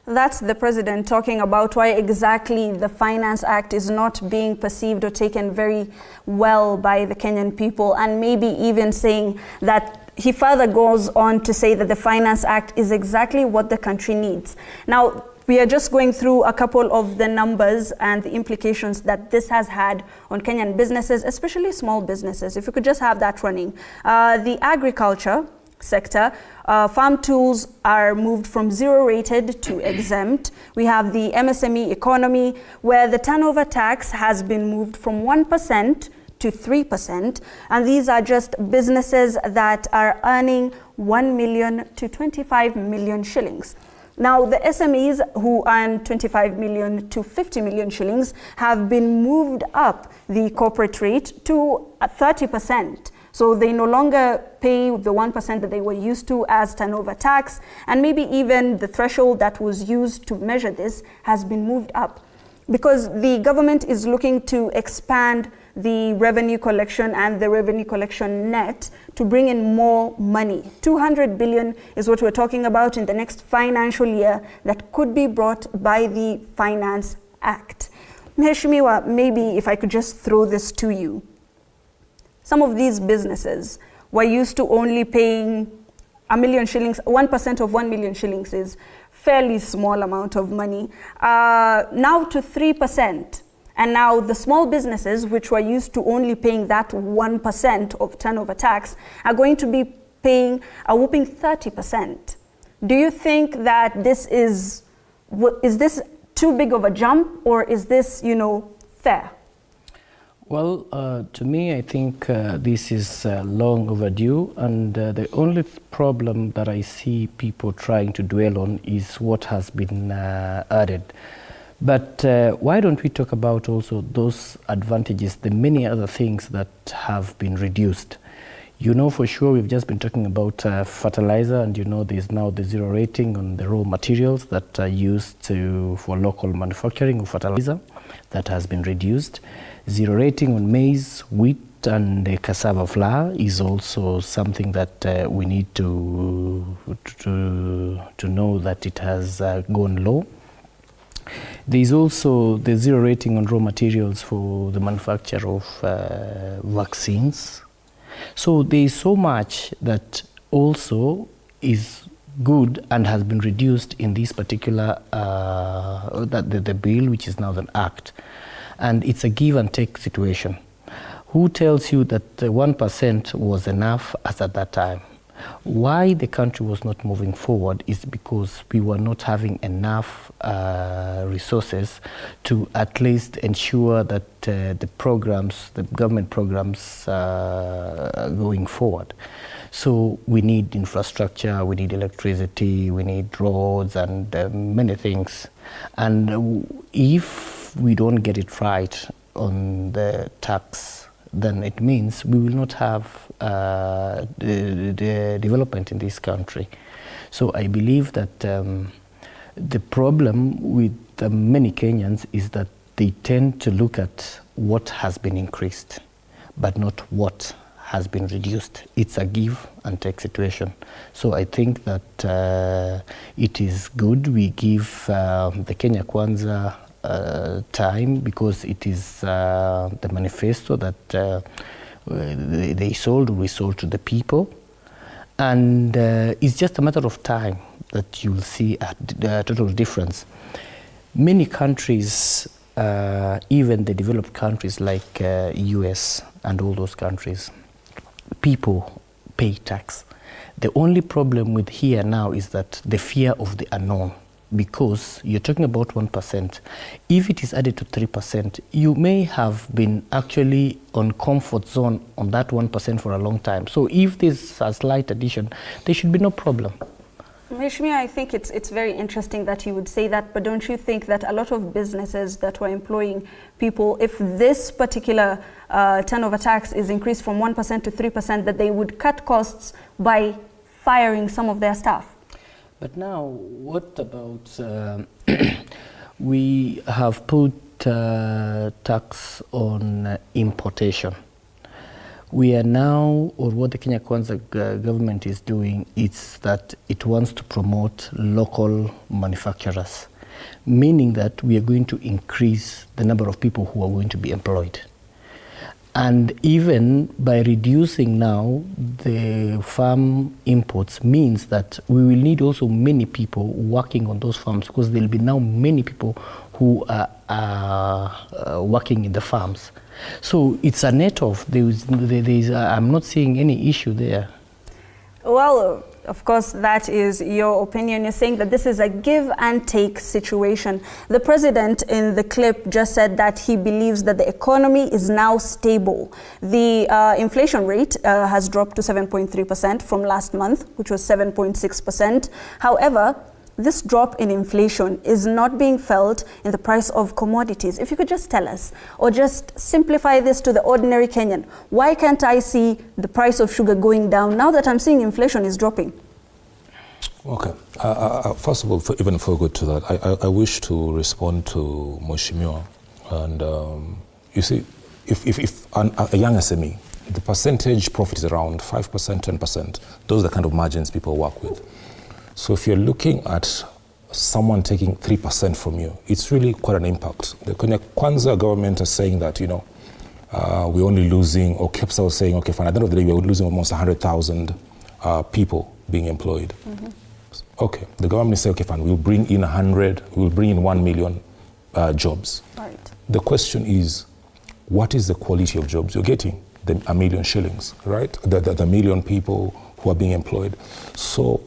That's the president talking about why exactly the Finance Act is not being perceived or taken very well by the Kenyan people, and maybe even saying that he further goes on to say that the Finance Act is exactly what the country needs. Now, we are just going through a couple of the numbers and the implications that this has had on Kenyan businesses, especially small businesses. If we could just have that running. The agriculture sector, farm tools are moved from zero rated to exempt. We have the MSME economy, where the turnover tax has been moved from 1% to 3%. And these are just businesses that are earning 1 million to 25 million shillings. Now, the SMEs who earn 25 million to 50 million shillings have been moved up the corporate rate to 30%. So they no longer pay the 1% that they were used to as turnover tax, and maybe even the threshold that was used to measure this has been moved up, because the government is looking to expand the revenue collection and the revenue collection net to bring in more money. 200 billion is what we're talking about in the next financial year that could be brought by the Finance Act. Mheshimiwa, maybe if I could just throw this to you. Some of these businesses were used to only paying 1 million shillings. 1% of 1 million shillings is fairly small amount of money. Now to 3%. And now the small businesses, which were used to only paying that 1% of turnover tax, are going to be paying a whopping 30%. Do you think that this is this too big of a jump, or is this, fair? Well, to me, I think this is long overdue, and the only problem that I see people trying to dwell on is what has been added. But why don't we talk about also those advantages, the many other things that have been reduced? For sure, we've just been talking about fertilizer, and there's now the zero rating on the raw materials that are used for local manufacturing of fertilizer. That has been reduced. Zero rating on maize, wheat, and cassava flour is also something that we need to know that it has gone low. There is also the zero rating on raw materials for the manufacture of vaccines. So there is so much that also is good and has been reduced in this particular the bill, which is now the Act. And it's a give and take situation. Who tells you that the 1% was enough as at that time? Why the country was not moving forward is because we were not having enough resources to at least ensure that the government programs going forward. So we need infrastructure, we need electricity, we need roads and many things. And if we don't get it right on the tax, then it means we will not have the development in this country. So I believe that the problem with many Kenyans is that they tend to look at what has been increased, but not what has been reduced. It's a give and take situation. So I think that it is good we give the Kenya Kwanza time, because it is the manifesto that we sold to the people, and it's just a matter of time that you'll see a total difference. Many countries, even the developed countries like US and all those countries, people pay tax. The only problem with here now is that the fear of the unknown, because you're talking about 1%. If it is added to 3%, you may have been actually on comfort zone on that 1% for a long time. So if there's a slight addition, there should be no problem. Mheshimiwa, I think it's very interesting that you would say that, but don't you think that a lot of businesses that were employing people, if this particular turnover tax is increased from 1% to 3%, that they would cut costs by firing some of their staff? But now, what about, we have put tax on importation. We are now, or what the Kenya Kwanza government is doing, is that it wants to promote local manufacturers, meaning that we are going to increase the number of people who are going to be employed. And even by reducing now the farm imports means that we will need also many people working on those farms, because there will be now many people who are working in the farms. So it's a net off. I'm not seeing any issue there. Well, of course, that is your opinion. You're saying that this is a give and take situation. The president in the clip just said that he believes that the economy is now stable. The inflation rate has dropped to 7.3% from last month, which was 7.6%. However, this drop in inflation is not being felt in the price of commodities. If you could just tell us, or just simplify this to the ordinary Kenyan, why can't I see the price of sugar going down now that I'm seeing inflation is dropping? Okay. First of all, even before I go to that, I wish to respond to Mheshimiwa. And you see, if a young SME, the percentage profit is around 5%, 10%. Those are the kind of margins people work with. So if you're looking at someone taking 3% from you, it's really quite an impact. The Kenya Kwanza government is saying that, you know, we're only losing, or KEPSA was saying, okay, fine, at the end of the day, we're losing almost 100,000 people being employed. Mm-hmm. Okay, the government say, okay, fine, we'll bring in 1 million jobs. Right. The question is, what is the quality of jobs you're getting? The 1 million shillings, right? The million people who are being employed. So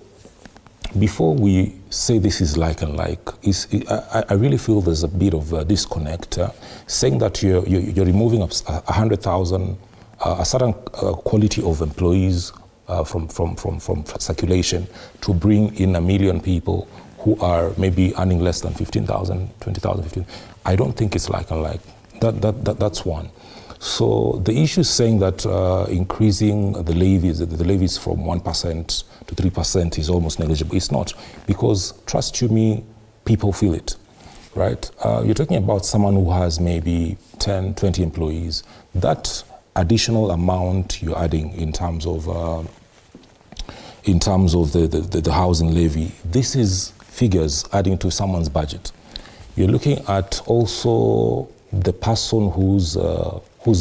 before we say this is like and like, I really feel there's a bit of a disconnect, saying that you're removing 100,000, a certain quality of employees from circulation to bring in 1 million people who are maybe earning less than 15,000, 20,000, 15,000. I don't think it's like and like. That's one. So the issue is saying that increasing the levies from 1% to 3% is almost negligible. It's not, because trust you me, people feel it, right? You're talking about someone who has maybe 10, 20 employees. That additional amount you're adding in terms of the housing levy, this is figures adding to someone's budget. You're looking at also the person whose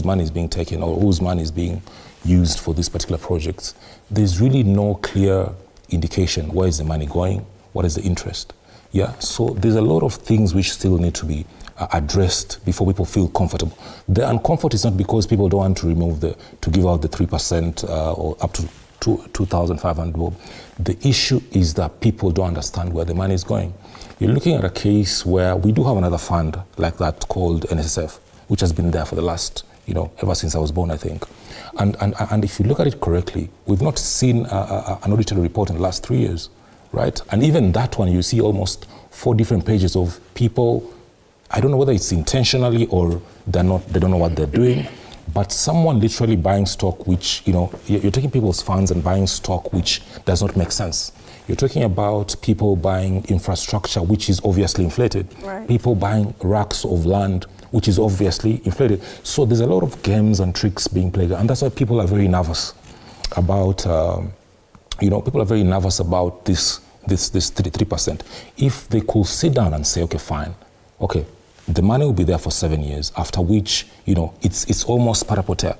money is being taken or whose money is being used for these particular projects. There's really no clear indication where is the money going, what is the interest. Yeah, so there's a lot of things which still need to be addressed before people feel comfortable. The uncomfort is not because people don't want to give out the 3% or up to 2,500 bob. The issue is that people don't understand where the money is going. You're looking at a case where we do have another fund like that called NSSF, which has been there for the last, ever since I was born, I think. And if you look at it correctly, we've not seen an audited report in the last 3 years, right? And even that one, you see almost 4 different pages of people. I don't know whether it's intentionally or they don't know what they're doing, but someone literally buying stock which, you're taking people's funds and buying stock which does not make sense. You're talking about people buying infrastructure which is obviously inflated. Right. People buying racks of land which is obviously inflated. So there's a lot of games and tricks being played, and that's why people are very nervous about, people are very nervous about this 3%. If they could sit down and say, okay, fine, okay, the money will be there for 7 years, after which, it's almost parapoter.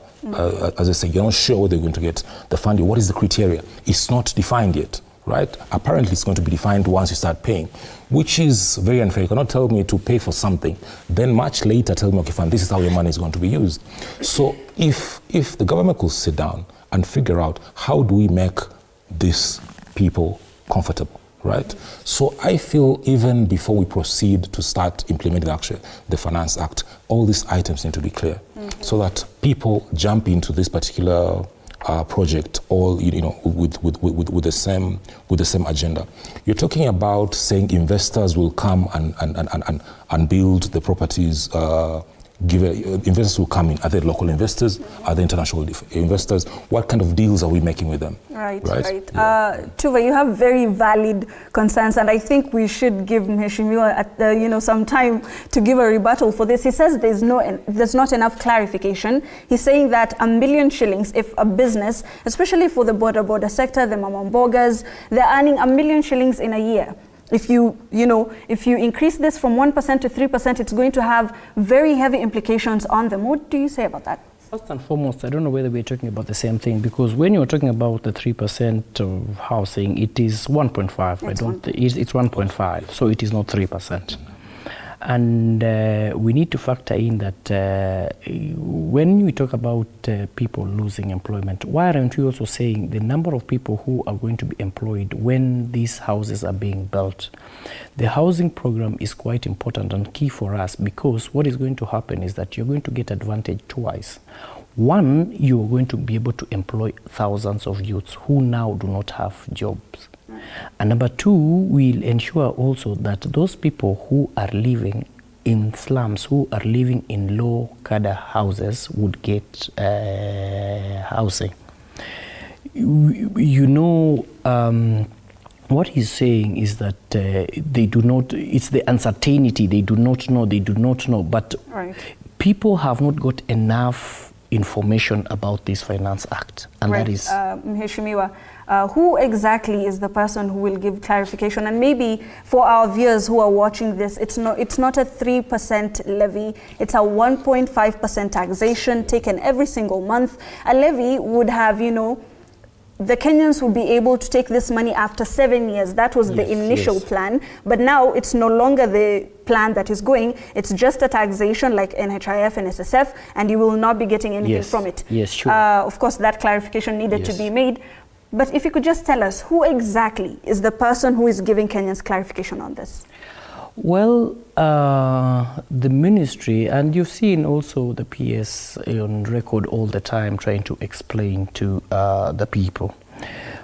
As I say, you're not sure whether you're going to get the funding. What is the criteria? It's not defined yet, right? Apparently, it's going to be defined once you start paying, which is very unfair. You cannot tell me to pay for something, then much later tell me, okay, fine, this is how your money is going to be used. So if the government could sit down and figure out how do we make these people comfortable, right? So I feel even before we proceed to start implementing actually the Finance Act, all these items need to be clear, so that people jump into this particular project all with the same agenda. You're talking about saying investors will come and build the properties. Investors will come in. Are they local investors? Are they international investors? What kind of deals are we making with them? Right. Yeah. Tuva, you have very valid concerns, and I think we should give Mheshimiwa some time to give a rebuttal for this. He says there's not enough clarification. He's saying that 1 million shillings, if a business, especially for the border sector, the mama mbogas, they're earning 1 million shillings in a year. If you increase this from 1% to 3%, it's going to have very heavy implications on them. What do you say about that? First and foremost, I don't know whether we're talking about the same thing, because when you're talking about the 3% of housing, it is 1.5. It's 1.5, so it is not 3%. And we need to factor in that when we talk about people losing employment, why aren't we also saying the number of people who are going to be employed when these houses are being built? The housing program is quite important and key for us, because what is going to happen is that you're going to get advantage twice. One, you're going to be able to employ thousands of youths who now do not have jobs. And number two, we'll ensure also that those people who are living in slums, who are living in low cadre houses, would get housing. What he's saying is that they do not, it's the uncertainty, they do not know, but people have not got enough information about this Finance Act, and that is... Mheshimiwa, who exactly is the person who will give clarification? And maybe for our viewers who are watching this, it's not a 3% levy, it's a 1.5% taxation taken every single month. A levy would have, the Kenyans will be able to take this money after 7 years. That was the initial plan, but now it's no longer the plan that is going. It's just a taxation like NHIF and SSF, and you will not be getting anything from it. Yes, sure. Of course, that clarification needed to be made. But if you could just tell us, who exactly is the person who is giving Kenyans clarification on this? Well, the ministry, and you've seen also the PS on record all the time trying to explain to the people.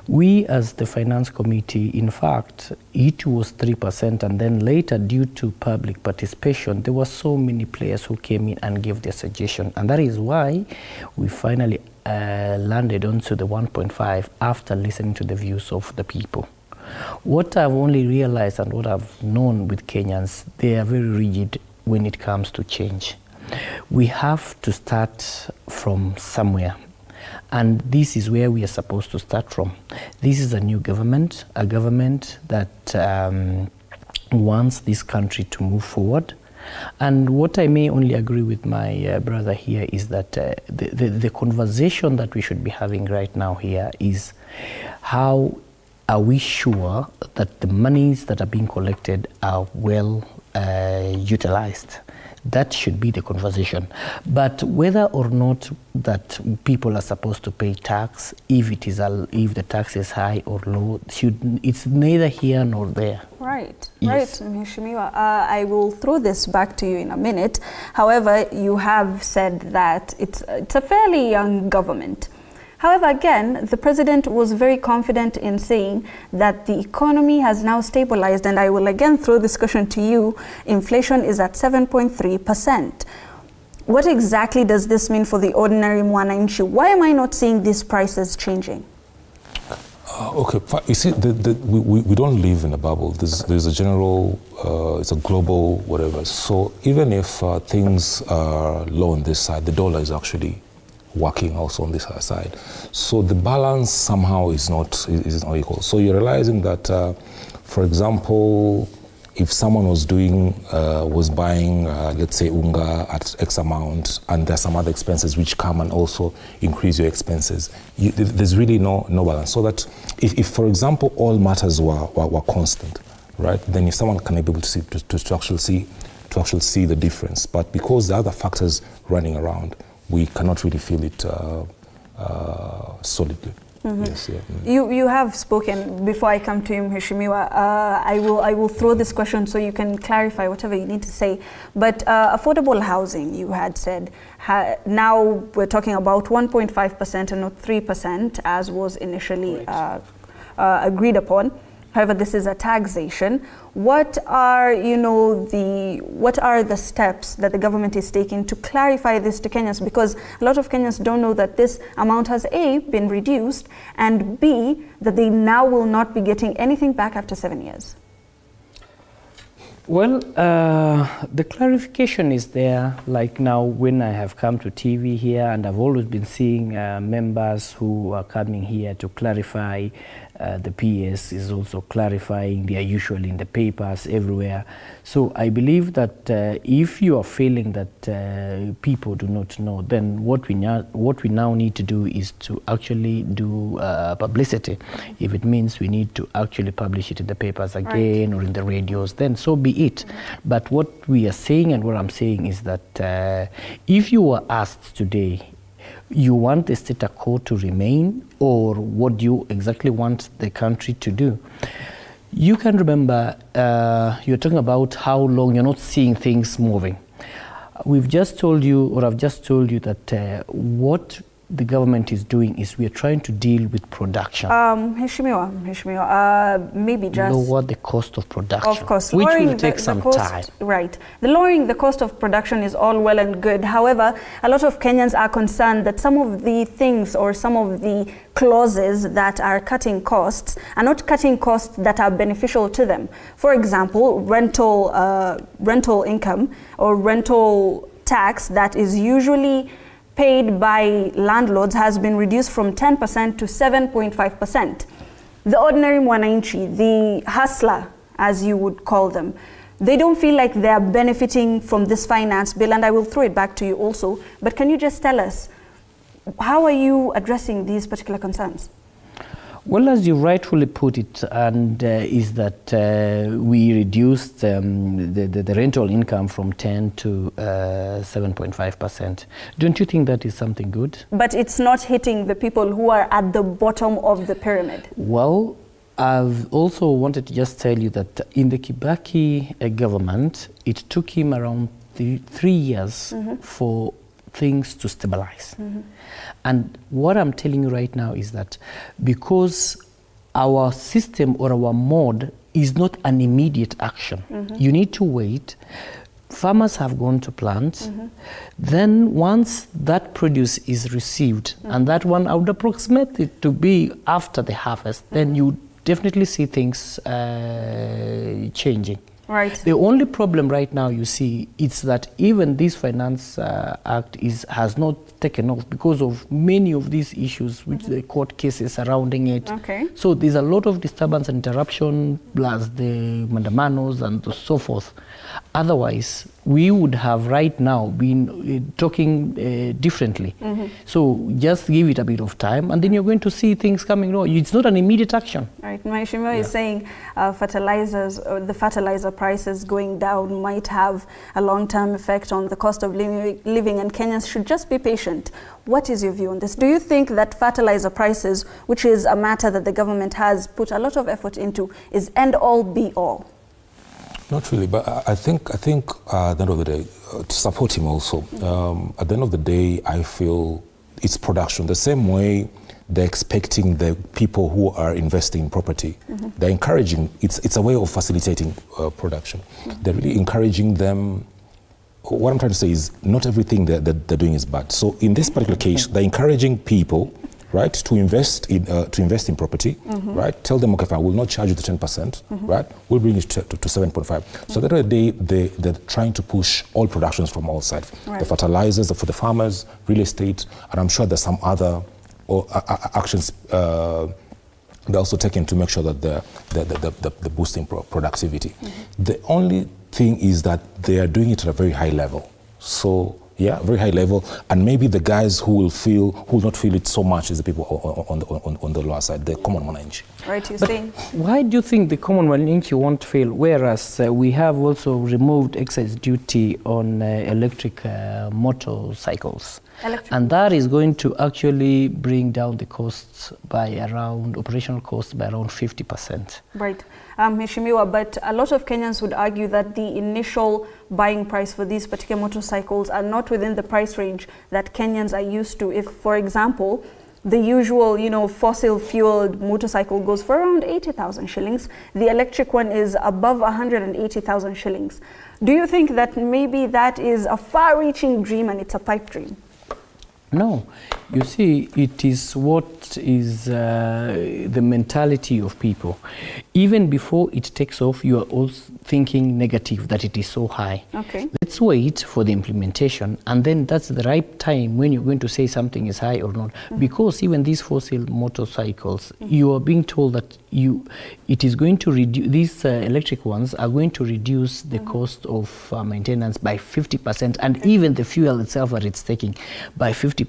We as the Finance Committee, in fact, it was 3%, and then later, due to public participation, there were so many players who came in and gave their suggestion, and that is why we finally landed onto the 1.5 after listening to the views of the people. What I've only realized and what I've known with Kenyans, they are very rigid when it comes to change. We have to start from somewhere, and this is where we are supposed to start from. This is a new government, a government that wants this country to move forward. And what I may only agree with my brother here is that the conversation that we should be having right now here is how are we sure that the monies that are being collected are well utilized? That should be the conversation. But whether or not that people are supposed to pay tax, if the tax is high or low, it's neither here nor there. Right, Yes. right, Mheshimiwa. I will throw this back to you in a minute. However, you have said that it's a fairly young government. However, again, the president was very confident in saying that the economy has now stabilized, and I will again throw this question to you. Inflation is at 7.3%. What exactly does this mean for the ordinary mwananchi? Why am I not seeing these prices changing? Okay, you see, we don't live in a bubble. There's a general, it's a global whatever. So even if things are low on this side, the dollar is actually working also on this other side. So the balance somehow is not equal. So you're realizing that, for example, if someone was buying, let's say, unga at X amount, and there's some other expenses which come and also increase your expenses, there's really no balance. So that if for example, all matters were constant, right, then if someone can be able to see, to actually see the difference. But because there are other factors running around, we cannot really feel it solidly. Mm-hmm. Yes, yeah. Mm. You have spoken. Before I come to you, Mheshimiwa, I will throw this question so you can clarify whatever you need to say. But affordable housing, you had said, now we're talking about 1.5% and not 3%, as was initially agreed upon. However, this is a taxation. What are the steps that the government is taking to clarify this to Kenyans? Because a lot of Kenyans don't know that this amount has A, been reduced, and B, that they now will not be getting anything back after 7 years. Well, the clarification is there. Like now, when I have come to TV here, and I've always been seeing members who are coming here to clarify. The PS is also clarifying. They are usually in the papers everywhere. So I believe that if you are feeling that people do not know, then what we now need to do is to actually do publicity. If it means we need to actually publish it in the papers again, or in the radios, then so be it. But what we are saying and what I'm saying is that if you were asked today, you want the status quo to remain, or what do you exactly want the country to do? You can remember, you're talking about how long you're not seeing things moving. We've just told you, or I've just told you that what the government is doing is we are trying to deal with production. Mheshimiwa, maybe just lower the cost of production. Of course, which will take some time. Right. Lowering the cost of production is all well and good. However, a lot of Kenyans are concerned that some of the things or some of the clauses that are cutting costs are not cutting costs that are beneficial to them. For example, rental income or rental tax that is usually paid by landlords has been reduced from 10% to 7.5%. The ordinary mwananchi, the hustler, as you would call them, they don't feel like they are benefiting from this finance bill, and I will throw it back to you also. But can you just tell us, how are you addressing these particular concerns? Well, as you rightfully put it, and is that we reduced the rental income from 10 to 7.5%. Don't you think that is something good? But it's not hitting the people who are at the bottom of the pyramid. Well, I've also wanted to just tell you that in the Kibaki government, it took him around 3 years for things to stabilize. And what I'm telling you right now is that because our system or our mode is not an immediate action, you need to wait. Farmers have gone to plant. Then once that produce is received, and that one I would approximate it to be after the harvest, then you definitely see things changing. Right. The only problem right now you see is that even this Finance Act has not taken off because of many of these issues, which the court cases surrounding it. Okay. So there's a lot of disturbance and interruption, plus the mandamanos and so forth. Otherwise, we would have right now been talking differently. So just give it a bit of time, and then you're going to see things coming. No, it's not an immediate action. Right. Mheshimiwa is saying fertilizers, or the fertilizer prices going down might have a long-term effect on the cost of living, and Kenyans should just be patient. What is your view on this? Do you think that fertilizer prices, which is a matter that the government has put a lot of effort into, is end-all, be-all? Not really, but I think at the end of the day, to support him also, at the end of the day, I feel it's production. The same way they're expecting the people who are investing in property, they're encouraging, it's a way of facilitating production. They're really encouraging them. What I'm trying to say is not everything that they're doing is bad. So in this particular case, they're encouraging people, right, to invest in property, right? Tell them, okay, fine, we'll not charge you the 10%, right? We'll bring it to 7.5. So at the end of the day, they're trying to push all productions from all sides. Right. The fertilizers for the farmers, real estate, and I'm sure there's some other actions they're also taking to make sure that the boosting productivity. The only thing is that they are doing it at a very high level. So yeah, very high level, and maybe the guys who will not feel it so much is the people on the lower side, the common mwananchi. Right, you're saying? Why do you think the common mwananchi won't feel, whereas we have also removed excise duty on electric motorcycles? And that is going to actually bring down the costs by around, operational costs by around 50%. Right. Mheshimiwa, but a lot of Kenyans would argue that the initial buying price for these particular motorcycles are not within the price range that Kenyans are used to. If, for example, the usual, fossil-fueled motorcycle goes for around 80,000 shillings, the electric one is above 180,000 shillings. Do you think that maybe that is a far-reaching dream and it's a pipe dream? No, you see, it is what is the mentality of people. Even before it takes off, you are also thinking negative, that it is so high. Okay. Let's wait for the implementation, and then that's the right time when you're going to say something is high or not. Because even these fossil motorcycles, you are being told that it is going to reduce, these electric ones are going to reduce the cost of maintenance by 50%, and even the fuel itself that it's taking by 50%.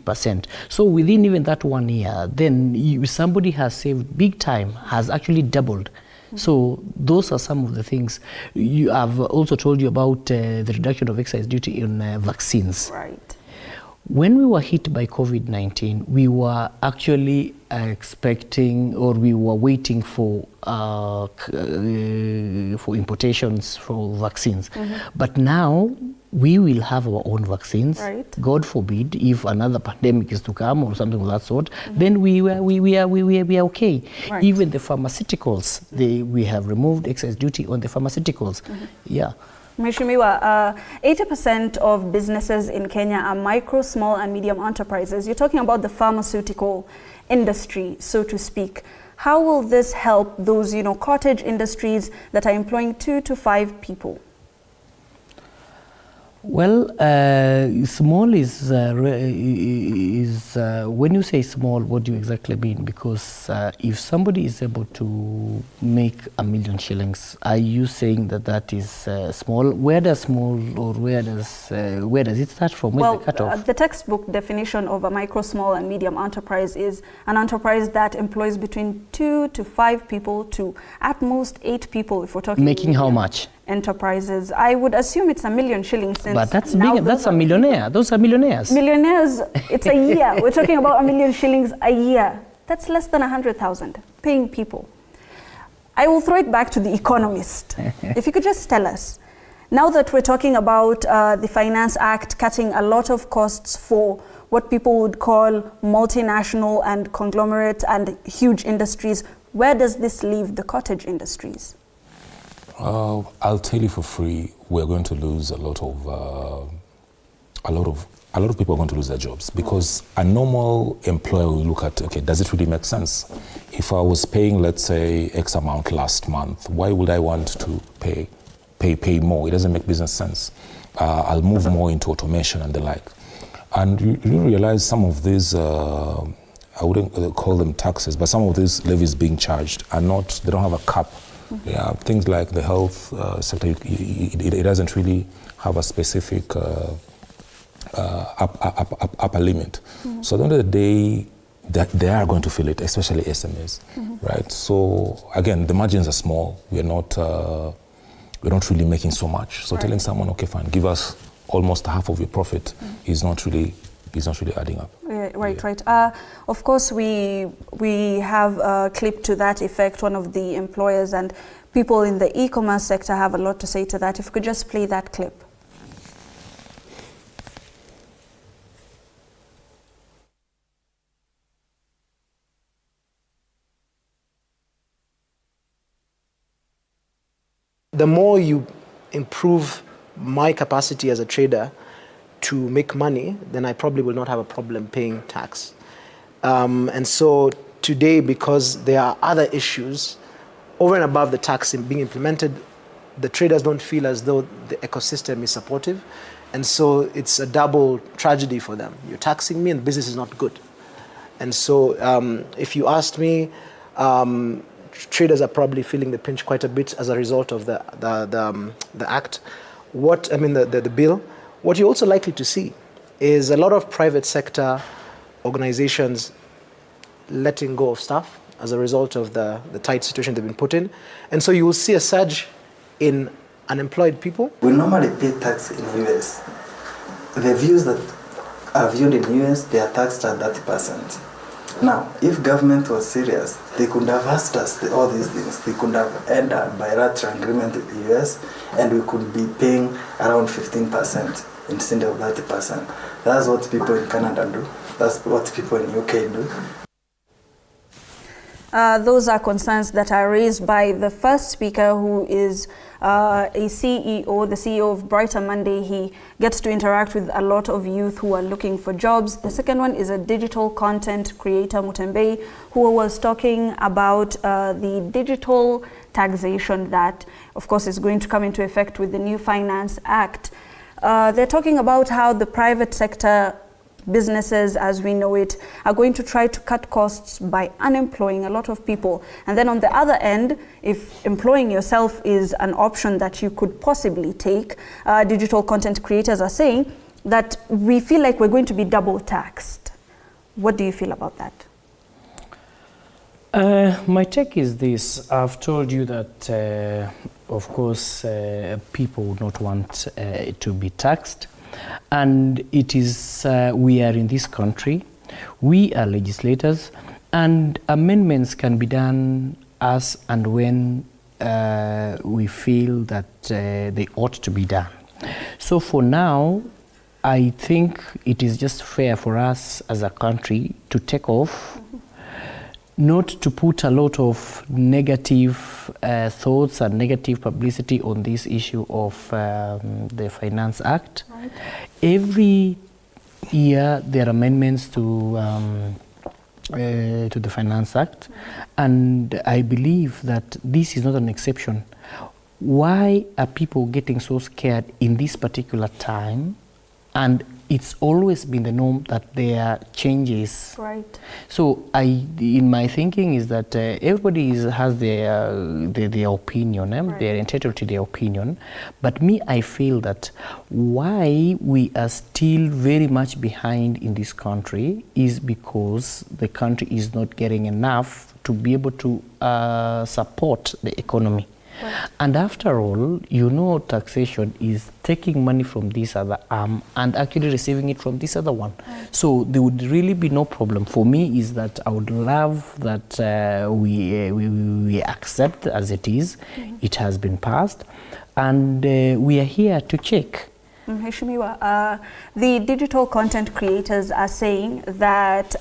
So within even that 1 year, then somebody has saved big time, has actually doubled. So those are some of the things. I've also told you about the reduction of excise duty on vaccines. Right. When we were hit by COVID-19, we were actually expecting, or we were waiting for importations for vaccines. But now we will have our own vaccines. Right. God forbid if another pandemic is to come or something of that sort, then we are okay. Right. Even the pharmaceuticals, we have removed excise duty on the pharmaceuticals. Yeah. Mheshimiwa, 80% of businesses in Kenya are micro, small and medium enterprises. You're talking about the pharmaceutical industry, so to speak. How will this help those, cottage industries that are employing 2 to 5 people? Well, small is when you say small, what do you exactly mean? Because if somebody is able to make 1 million shillings, are you saying that is small? Where does small, or where does it start from? Where's the cutoff? The textbook definition of a micro, small and medium enterprise is an enterprise that employs between 2 to 5 people to at most 8 people, if we're talking making how much? Enterprises. I would assume it's 1 million shillings. But that's big. That's a millionaire. Those are millionaires. Millionaires. It's a year. We're talking about 1 million shillings a year. That's less than 100,000 paying people. I will throw it back to the Economist. If you could just tell us, now that we're talking about the Finance Act cutting a lot of costs for what people would call multinational and conglomerate and huge industries, where does this leave the cottage industries? I'll tell you for free, we're going to lose a lot of people are going to lose their jobs, because a normal employer will look at, okay, does it really make sense? If I was paying, let's say, X amount last month, why would I want to pay more? It doesn't make business sense. I'll move more into automation and the like. And you realize some of these, I wouldn't call them taxes, but some of these levies being charged are not, they don't have a cap. Yeah, things like the health sector, it doesn't really have a specific upper limit. So at the end of the day, they are going to feel it, especially SMEs, right? So again, the margins are small. We are not we're not really making so much. So telling someone, okay, fine, give us almost half of your profit is not really adding up. Right. Of course, we have a clip to that effect. One of the employers and people in the e-commerce sector have a lot to say to that. If we could just play that clip. The more you improve my capacity as a trader to make money, then I probably will not have a problem paying tax. And so today, because there are other issues over and above the tax being implemented, the traders don't feel as though the ecosystem is supportive. And so it's a double tragedy for them. You're taxing me and the business is not good. And so if you asked me, traders are probably feeling the pinch quite a bit as a result of the act. The bill. What you're also likely to see is a lot of private sector organizations letting go of staff as a result of the tight situation they've been put in. And so you will see a surge in unemployed people. We normally pay tax in US. The views that are viewed in US, they are taxed at 30%. Now, if government was serious, they could have asked us all these things. They could have ended up bilateral agreement with the US, and we could be paying around 15% instead of 30%. That's what people in Canada do. That's what people in UK do. Those are concerns that are raised by the first speaker, who is a CEO, the CEO of Brighter Monday. He gets to interact with a lot of youth who are looking for jobs. The second one is a digital content creator, Mutembe, who was talking about the digital taxation that, of course, is going to come into effect with the new Finance Act. They're talking about how the private sector businesses, as we know it, are going to try to cut costs by unemploying a lot of people. And then on the other end, if employing yourself is an option that you could possibly take, digital content creators are saying that we feel like we're going to be double taxed. What do you feel about that? My take is this. I've told you that, of course, people would not want to be taxed. And it is, we are in this country, we are legislators, and amendments can be done as and when we feel that they ought to be done. So for now, I think it is just fair for us as a country to take off, not to put a lot of negative thoughts and negative publicity on this issue of the Finance Act. Right. Every year there are amendments to the Finance Act, and I believe that this is not an exception. Why are people getting so scared in this particular time? And it's always been the norm that there are changes. Right. So in my thinking is that everybody has their opinion. Right. They're entitled to their opinion. But me, I feel that why we are still very much behind in this country is because the country is not getting enough to be able to support the economy. Right. And after all, you know, taxation is taking money from this other arm and actually receiving it from this other one. Right. So there would really be no problem. For me is that I would love that we accept as it is. Mm-hmm. It has been passed, and we are here to check. Heshimiwa, the digital content creators are saying that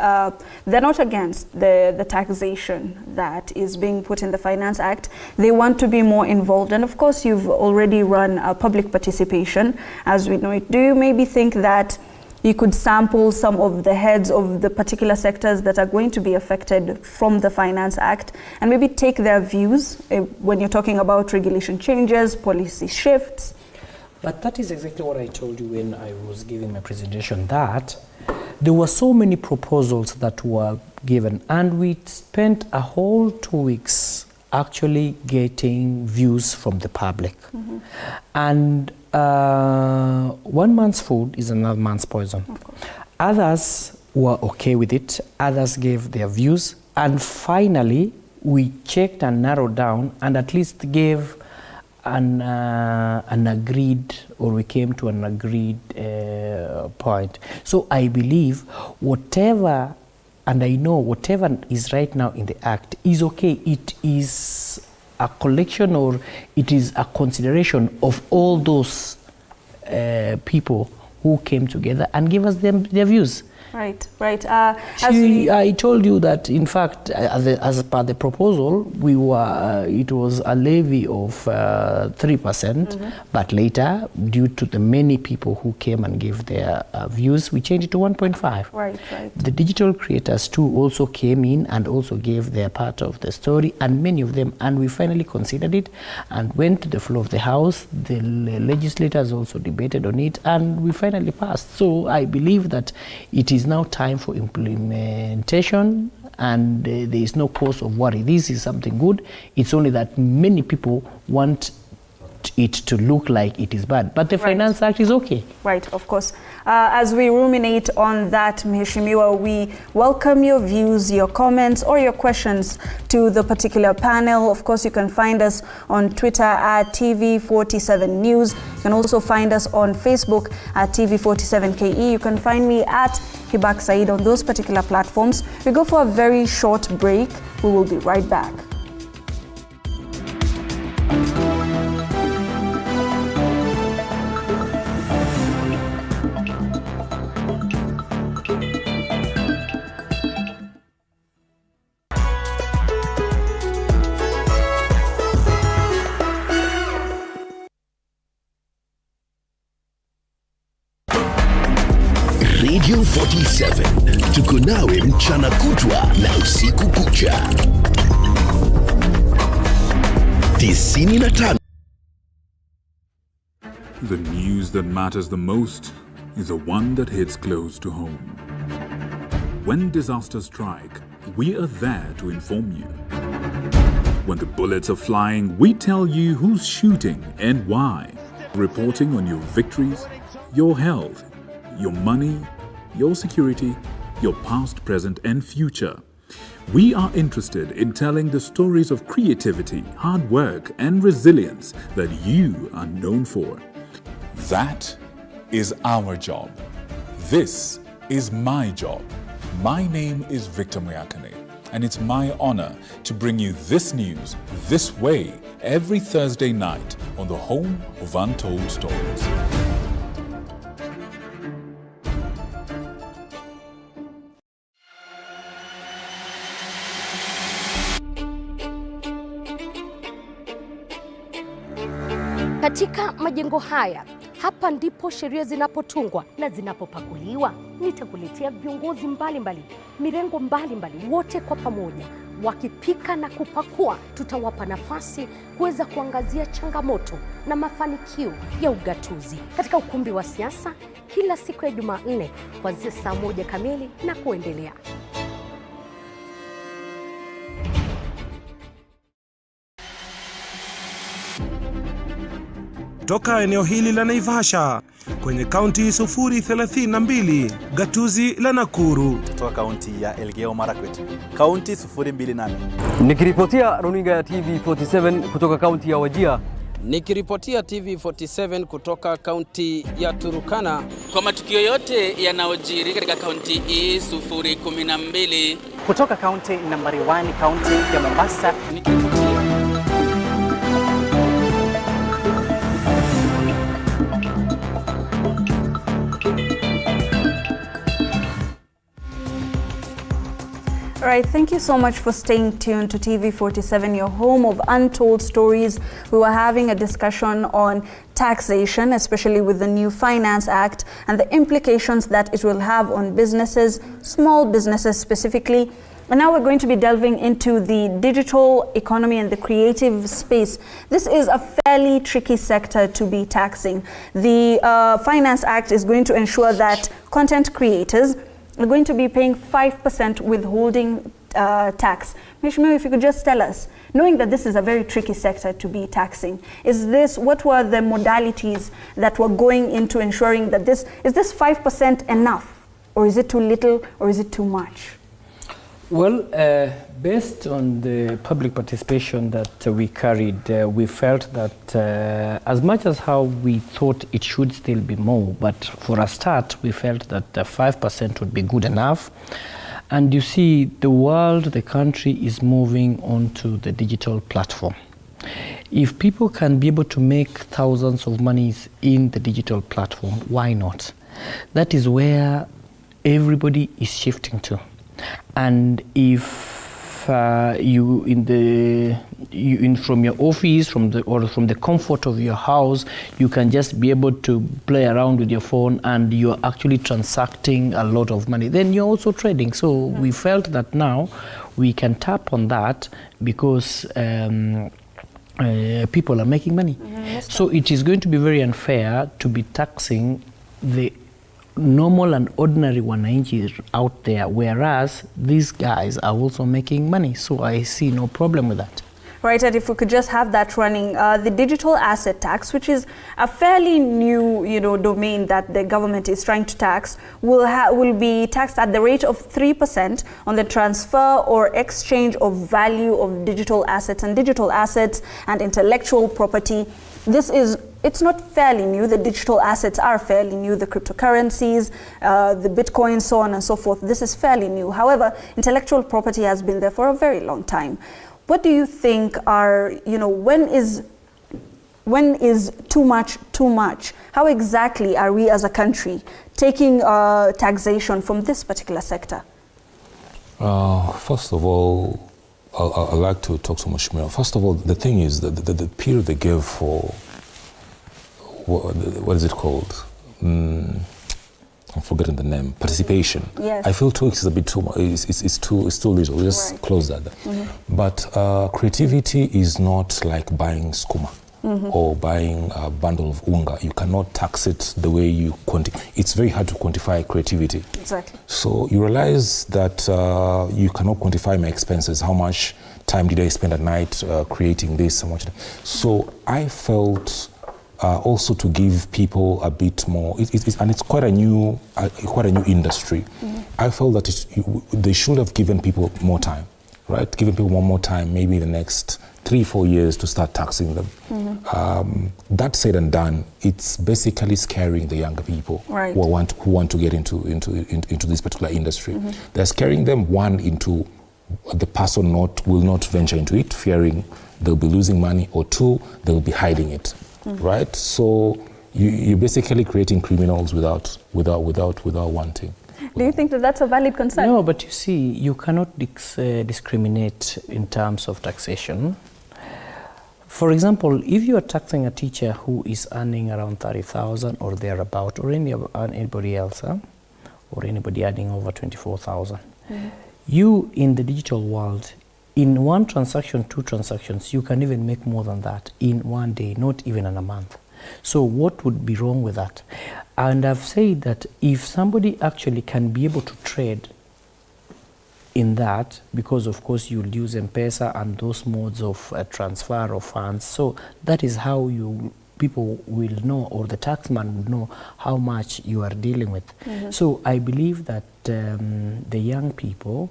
they're not against the taxation that is being put in the Finance Act. They want to be more involved. And of course, you've already run a public participation, as we know it. Do you maybe think that you could sample some of the heads of the particular sectors that are going to be affected from the Finance Act and maybe take their views when you're talking about regulation changes, policy shifts? But that is exactly what I told you when I was giving my presentation, that there were so many proposals that were given, and we spent a whole 2 weeks actually getting views from the public. Mm-hmm. And one man's food is another man's poison. Others were okay with it, others gave their views, and finally we checked and narrowed down and at least gave an agreed, or we came to an agreed point. So I believe whatever, and I know whatever is right now in the Act is okay. It is a collection, or it is a consideration of all those people who came together and gave us their views. Right, right. I told you that, in fact, as per the proposal, we were it was a levy of 3%, but later, due to the many people who came and gave their views, we changed it to 1.5. Right, right. The digital creators too also came in and also gave their part of the story, and many of them, and we finally considered it and went to the floor of the House. The legislators also debated on it, and we finally passed. So I believe that it is now time for implementation, and there is no cause of worry. This is something good. It's only that many people want it to look like it is bad, but the Finance Act is okay. Right, of course. As we ruminate on that, Mheshimiwa, we welcome your views, your comments, or your questions to the particular panel. Of course, you can find us on Twitter at TV47 News. You can also find us on Facebook at TV47KE. You can find me at Hibak Said on those particular platforms. We go for a very short break. We will be right back. Radio 47 tuko nawe mchana kutwa na usiku kucha. 95. The news that matters the most is the one that hits close to home. When disasters strike, we are there to inform you. When the bullets are flying, we tell you who's shooting and why. Reporting on your victories, your health, your money, your security, your past, present, and future. We are interested in telling the stories of creativity, hard work, and resilience that you are known for. That is our job. This is my job. My name is Victor Moyakane, and it's my honor to bring you this news this way every Thursday night on the home of Untold Stories. Katika majengo haya, hapa ndipo sheria zinapotungwa na zinapopakuliwa. Nitakuletea viongozi mbalimbali, mirengo mbalimbali, wote kwa pamoja wakipika na kupakua. Tutawapa nafasi kuweza kuangazia changamoto na mafanikio ya ugatuzi katika ukumbi wa siasa kila siku ya Jumanne kuanzia saa 1 kamili na kuendelea. Toka eneo hili la Naivasha kwenye kaunti 032, gatuzi la Nakuru. Kutoka kaunti ya Elgeyo Marakwet, kaunti 028. Nikiripotia runinga ya TV47 kutoka kaunti ya Wajir. Nikiripotia TV47 kutoka kaunti ya Turukana. Kwa matukio yote yanayojiri katika kaunti hii 012. Kutoka kaunti nambari 1, kaunti ya Mombasa. All right, thank you so much for staying tuned to TV47, your home of untold stories. We were having a discussion on taxation, especially with the new Finance Act and the implications that it will have on businesses, small businesses specifically. And now we're going to be delving into the digital economy and the creative space. This is a fairly tricky sector to be taxing. The Finance Act is going to ensure that content creators are going to be paying 5% withholding tax. Mheshimiwa, if you could just tell us, knowing that this is a very tricky sector to be taxing, what were the modalities that were going into ensuring that is this 5% enough, or is it too little, or is it too much? Well, Based on the public participation that we carried, we felt that as much as how we thought it should still be more, but for a start, we felt that 5% would be good enough. And you see, the world, the country is moving onto the digital platform. If people can be able to make thousands of monies in the digital platform, why not? That is where everybody is shifting to. And if from your office, from the comfort of your house, you can just be able to play around with your phone and you're actually transacting a lot of money, then you're also trading. So we felt that now we can tap on that because people are making money. So it is going to be very unfair to be taxing the normal and ordinary wananchi out there, whereas these guys are also making money. So I see no problem with that. Right, and if we could just have that running, the digital asset tax, which is a fairly new, domain that the government is trying to tax, will be taxed at the rate of 3% on the transfer or exchange of value of digital assets and intellectual property. It's not fairly new. The digital assets are fairly new, the cryptocurrencies, the Bitcoin, so on and so forth. This is fairly new. However, intellectual property has been there for a very long time. What do you think are, when is too much too much? How exactly are we as a country taking taxation from this particular sector? First of all, I'd like to talk to Mheshimiwa. First of all, the thing is that the period they gave for, what is it called? I'm forgetting the name. Participation. Yes. I feel 2 weeks is a bit too much. It's too little. We'll just close that. But creativity is not like buying skuma or buying a bundle of unga. You cannot tax it the way you it's very hard to quantify creativity. Exactly. So you realize that you cannot quantify my expenses. How much time did I spend at night creating this? How much? So I felt also to give people a bit more, and it's quite a new industry. I felt that they should have given people more time, right? Giving people more time, maybe in the next 3-4 years to start taxing them. That said and done, it's basically scaring the younger people who want to get into this particular industry. They're scaring them, one, into the person will not venture into it, fearing they'll be losing money, or two, they'll be hiding it. Right, so you're basically creating criminals without wanting. Do you think that that's a valid concern? No, but you see, you cannot discriminate in terms of taxation. For example, if you are taxing a teacher who is earning around 30,000 or thereabout, or anybody else, or anybody earning over 24,000, you in the digital world, in one transaction, 2 transactions, you can even make more than that in one day, not even in a month. So what would be wrong with that? And I've said that if somebody actually can be able to trade in that, because of course you'll use M-Pesa and those modes of transfer of funds, so that is how people will know, or the taxman will know how much you are dealing with. So I believe that the young people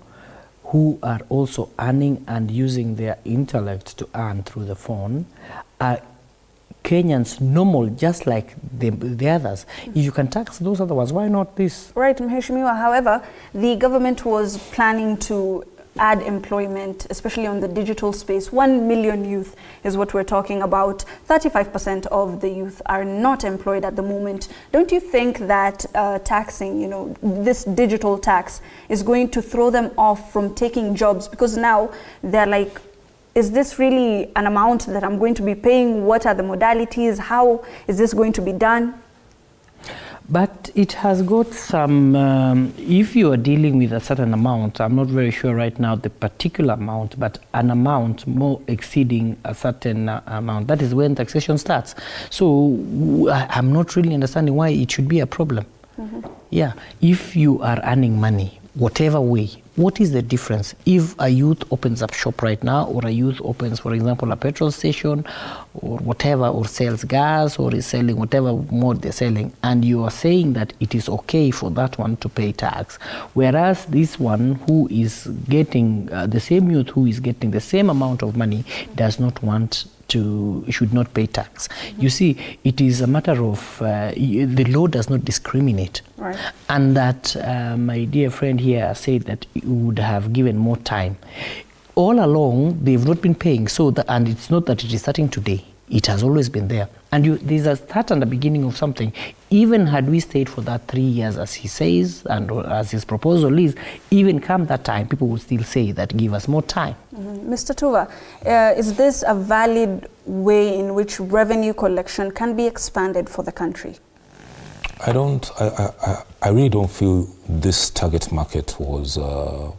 who are also earning and using their intellect to earn through the phone are Kenyans normal, just like the others. If you can tax those other ones, why not this? Right, Mheshimiwa. However, the government was planning to add employment, especially on the digital space. 1 million youth is what we're talking about. 35% of the youth are not employed at the moment. Don't you think that taxing, this digital tax is going to throw them off from taking jobs? Because now they're like, is this really an amount that I'm going to be paying? What are the modalities? How is this going to be done? But it has got some, if you are dealing with a certain amount, I'm not very sure right now the particular amount, but an amount more exceeding a certain amount, that is when taxation starts. So I'm not really understanding why it should be a problem. Yeah, if you are earning money, whatever way, what is the difference if a youth opens up shop right now, or a youth opens, for example, a petrol station or whatever, or sells gas, or is selling whatever mode they're selling, and you are saying that it is okay for that one to pay tax, whereas this one who is getting, the same youth who is getting the same amount of money does not want to, should not pay tax. You see, it is a matter of the law does not discriminate. Right. And that my dear friend here said that you would have given more time. All along, they've not been paying, so and it's not that it is starting today. It has always been there. And there's a start and the beginning of something. Even had we stayed for that 3 years, as he says, and as his proposal is, even come that time, people would still say that give us more time. Mr. Tuva, is this a valid way in which revenue collection can be expanded for the country? I really don't feel this target market was the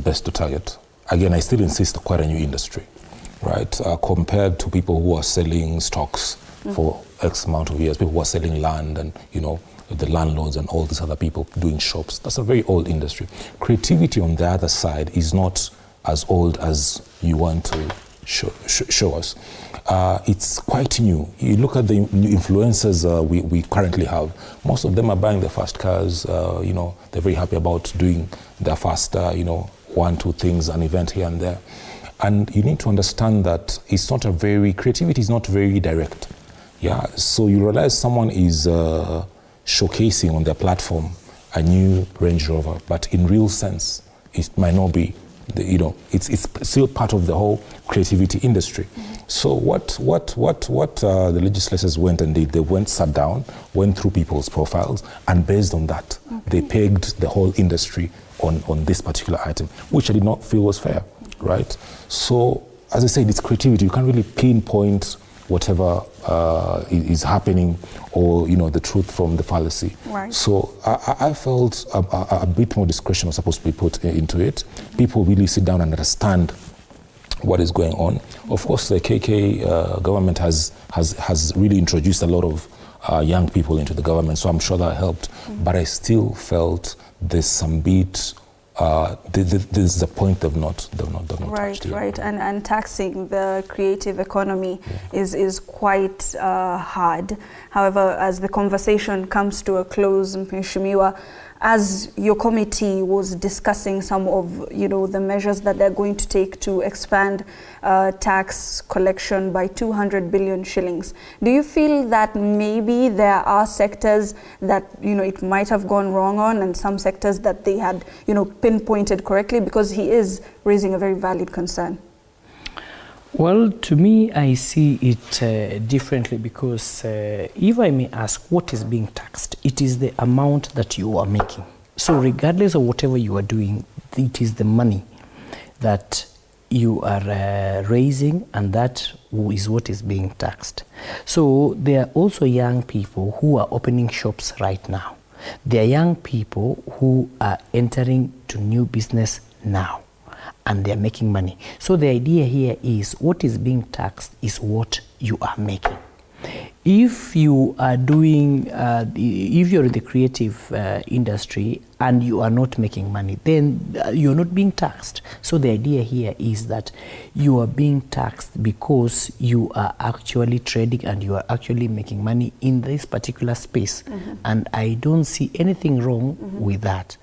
best to target. Again, I still insist quite a new industry, right? Compared to people who are selling stocks for X amount of years, people who are selling land and, you know, the landlords and all these other people doing shops. That's a very old industry. Creativity on the other side is not as old as you want to show us. It's quite new. You look at the new influencers we currently have. Most of them are buying their first cars. You know, they're very happy about doing their first, you know, 1, 2 things, an event here and there. And you need to understand that it's not creativity is not very direct. Yeah, so you realize someone is showcasing on their platform a new Range Rover, but in real sense, it might not be. You know, it's still part of the whole creativity industry. So what the legislators went and did, they sat down, went through people's profiles, and based on that, they pegged the whole industry on this particular item, which I did not feel was fair, right? So, as I said, it's creativity. You can't really pinpoint whatever is happening, or, you know, the truth from the fallacy. Right. So I felt a bit more discretion was supposed to be put into it. People really sit down and understand what is going on. Of course, the KK government has really introduced a lot of young people into the government, so I'm sure that helped. But I still felt there's some bit. This is the point they've not touched here. Right, and taxing the creative economy is quite hard. However, as the conversation comes to a close, Mheshimiwa, as your committee was discussing some of, you know, the measures that they're going to take to expand tax collection by 200 billion shillings, do you feel that maybe there are sectors that, you know, it might have gone wrong on, and some sectors that they had, you know, pinpointed correctly? Because he is raising a very valid concern. Well, to me, I see it differently, because if I may ask, what is being taxed? It is the amount that you are making. So regardless of whatever you are doing, it is the money that you are raising, and that is what is being taxed. So there are also young people who are opening shops right now. There are young people who are entering to new business now, and they're making money. So the idea here is what is being taxed is what you are making. If you are doing, if you're in the creative industry and you are not making money, then you're not being taxed. So the idea here is that you are being taxed because you are actually trading and you are actually making money in this particular space. And I don't see anything wrong with that.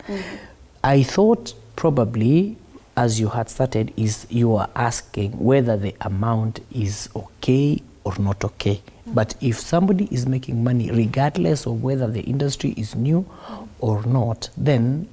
I thought probably, as you had started, is you are asking whether the amount is okay or not okay. But if somebody is making money, regardless of whether the industry is new or not, then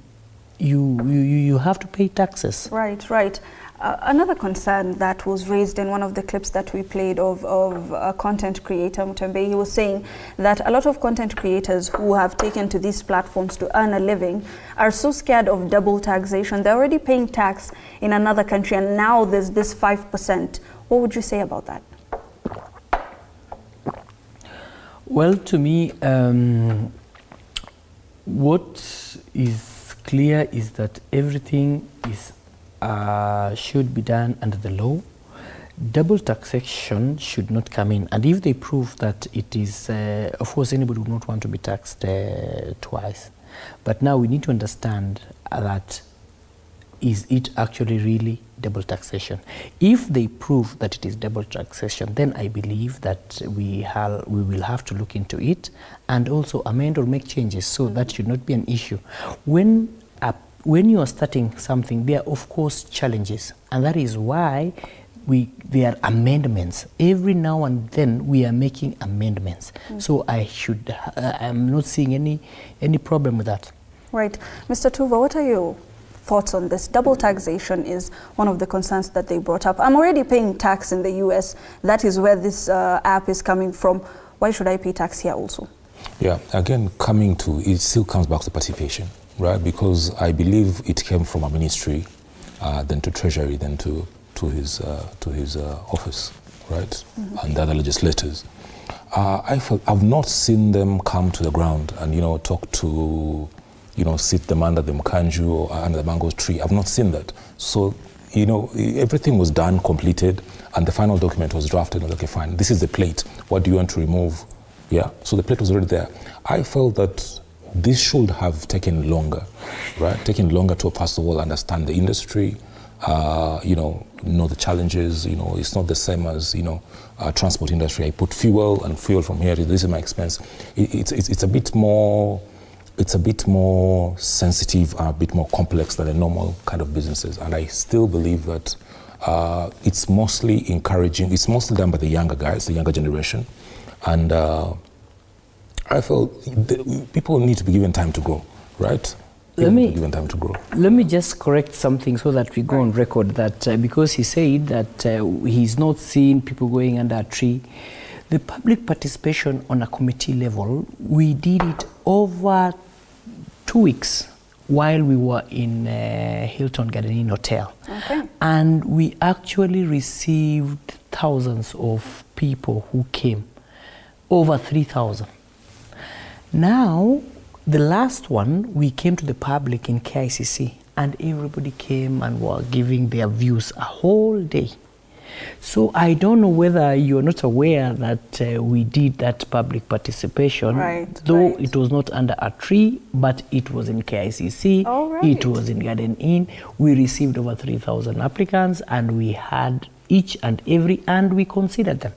you have to pay taxes. Right. Another concern that was raised in one of the clips that we played of a content creator, Mutembe, he was saying that a lot of content creators who have taken to these platforms to earn a living are so scared of double taxation. They're already paying tax in another country, and now there's this 5%. What would you say about that? Well, to me, what is clear is that everything is should be done under the law. Double taxation should not come in, and if they prove that it is, of course, anybody would not want to be taxed twice. But now we need to understand that is it actually really double taxation? If they prove that it is double taxation, then I believe that we will have to look into it and also amend or make changes, so that should not be an issue. When you are starting something, there are of course challenges, and that is why there are amendments. Every now and then we are making amendments. So I'm not seeing any problem with that. Right. Mr. Tuva, what are your thoughts on this? Double taxation is one of the concerns that they brought up. I'm already paying tax in the US. That is where this app is coming from. Why should I pay tax here also? Yeah, again, it still comes back to participation, right? Because I believe it came from a ministry, then to Treasury, then to his office, right? And the other legislators. I've not seen them come to the ground and, talk to, sit them under the mkanju or under the mango tree. I've not seen that. So, everything was done, completed, and the final document was drafted. And okay, fine, this is the plate. What do you want to remove? Yeah, so the plate was already there. I felt that this should have taken longer, right? Taken longer to, first of all, understand the industry, know the challenges. It's not the same as, transport industry. I put fuel from here, this is my expense. It's a bit more sensitive, a bit more complex than a normal kind of businesses. And I still believe that it's mostly encouraging, it's mostly done by the younger guys, the younger generation. And I felt people need to be given time to grow, right? Let me just correct something so that we go on record that because he said that he's not seeing people going under a tree. The public participation on a committee level, we did it over 2 weeks while we were in Hilton Garden Inn Hotel. Okay. And we actually received thousands of people who came, over 3,000. Now, the last one, we came to the public in KICC, and everybody came and were giving their views a whole day. So I don't know whether you're not aware that we did that public participation, though it was not under a tree, but it was in KICC, it was in Garden Inn. We received over 3,000 applicants, and we had each and every, and we considered them.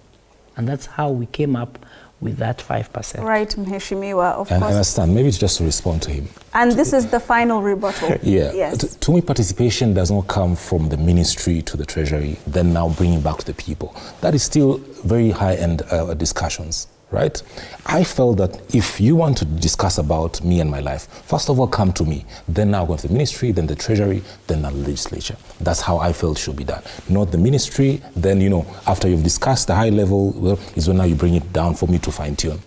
And that's how we came up with that 5%. Right, Mheshimiwa, of course. I understand. Maybe it's just to respond to him. And this is the final rebuttal. Yeah. Yes. To me, participation does not come from the ministry to the Treasury, then now bringing back to the people. That is still very high-end discussions, right? I felt that if you want to discuss about me and my life, first of all, come to me. Then now go to the ministry, then the Treasury, then the legislature. That's how I felt should be done. Not the ministry, then, after you've discussed the high level, well, is when now you bring it down for me to fine-tune.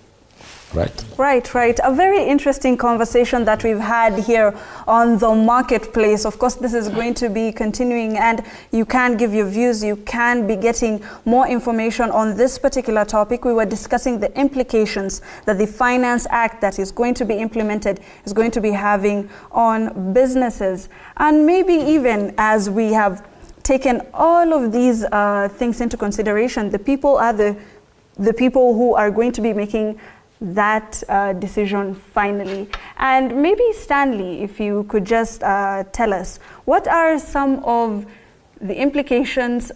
Right. Right. A very interesting conversation that we've had here on the marketplace. Of course, this is going to be continuing, and you can give your views. You can be getting more information on this particular topic. We were discussing the implications that the Finance Act that is going to be implemented is going to be having on businesses. And maybe even as we have taken all of these things into consideration, the people are the people who are going to be making that decision finally. And maybe Stanley, if you could just tell us, what are some of the implications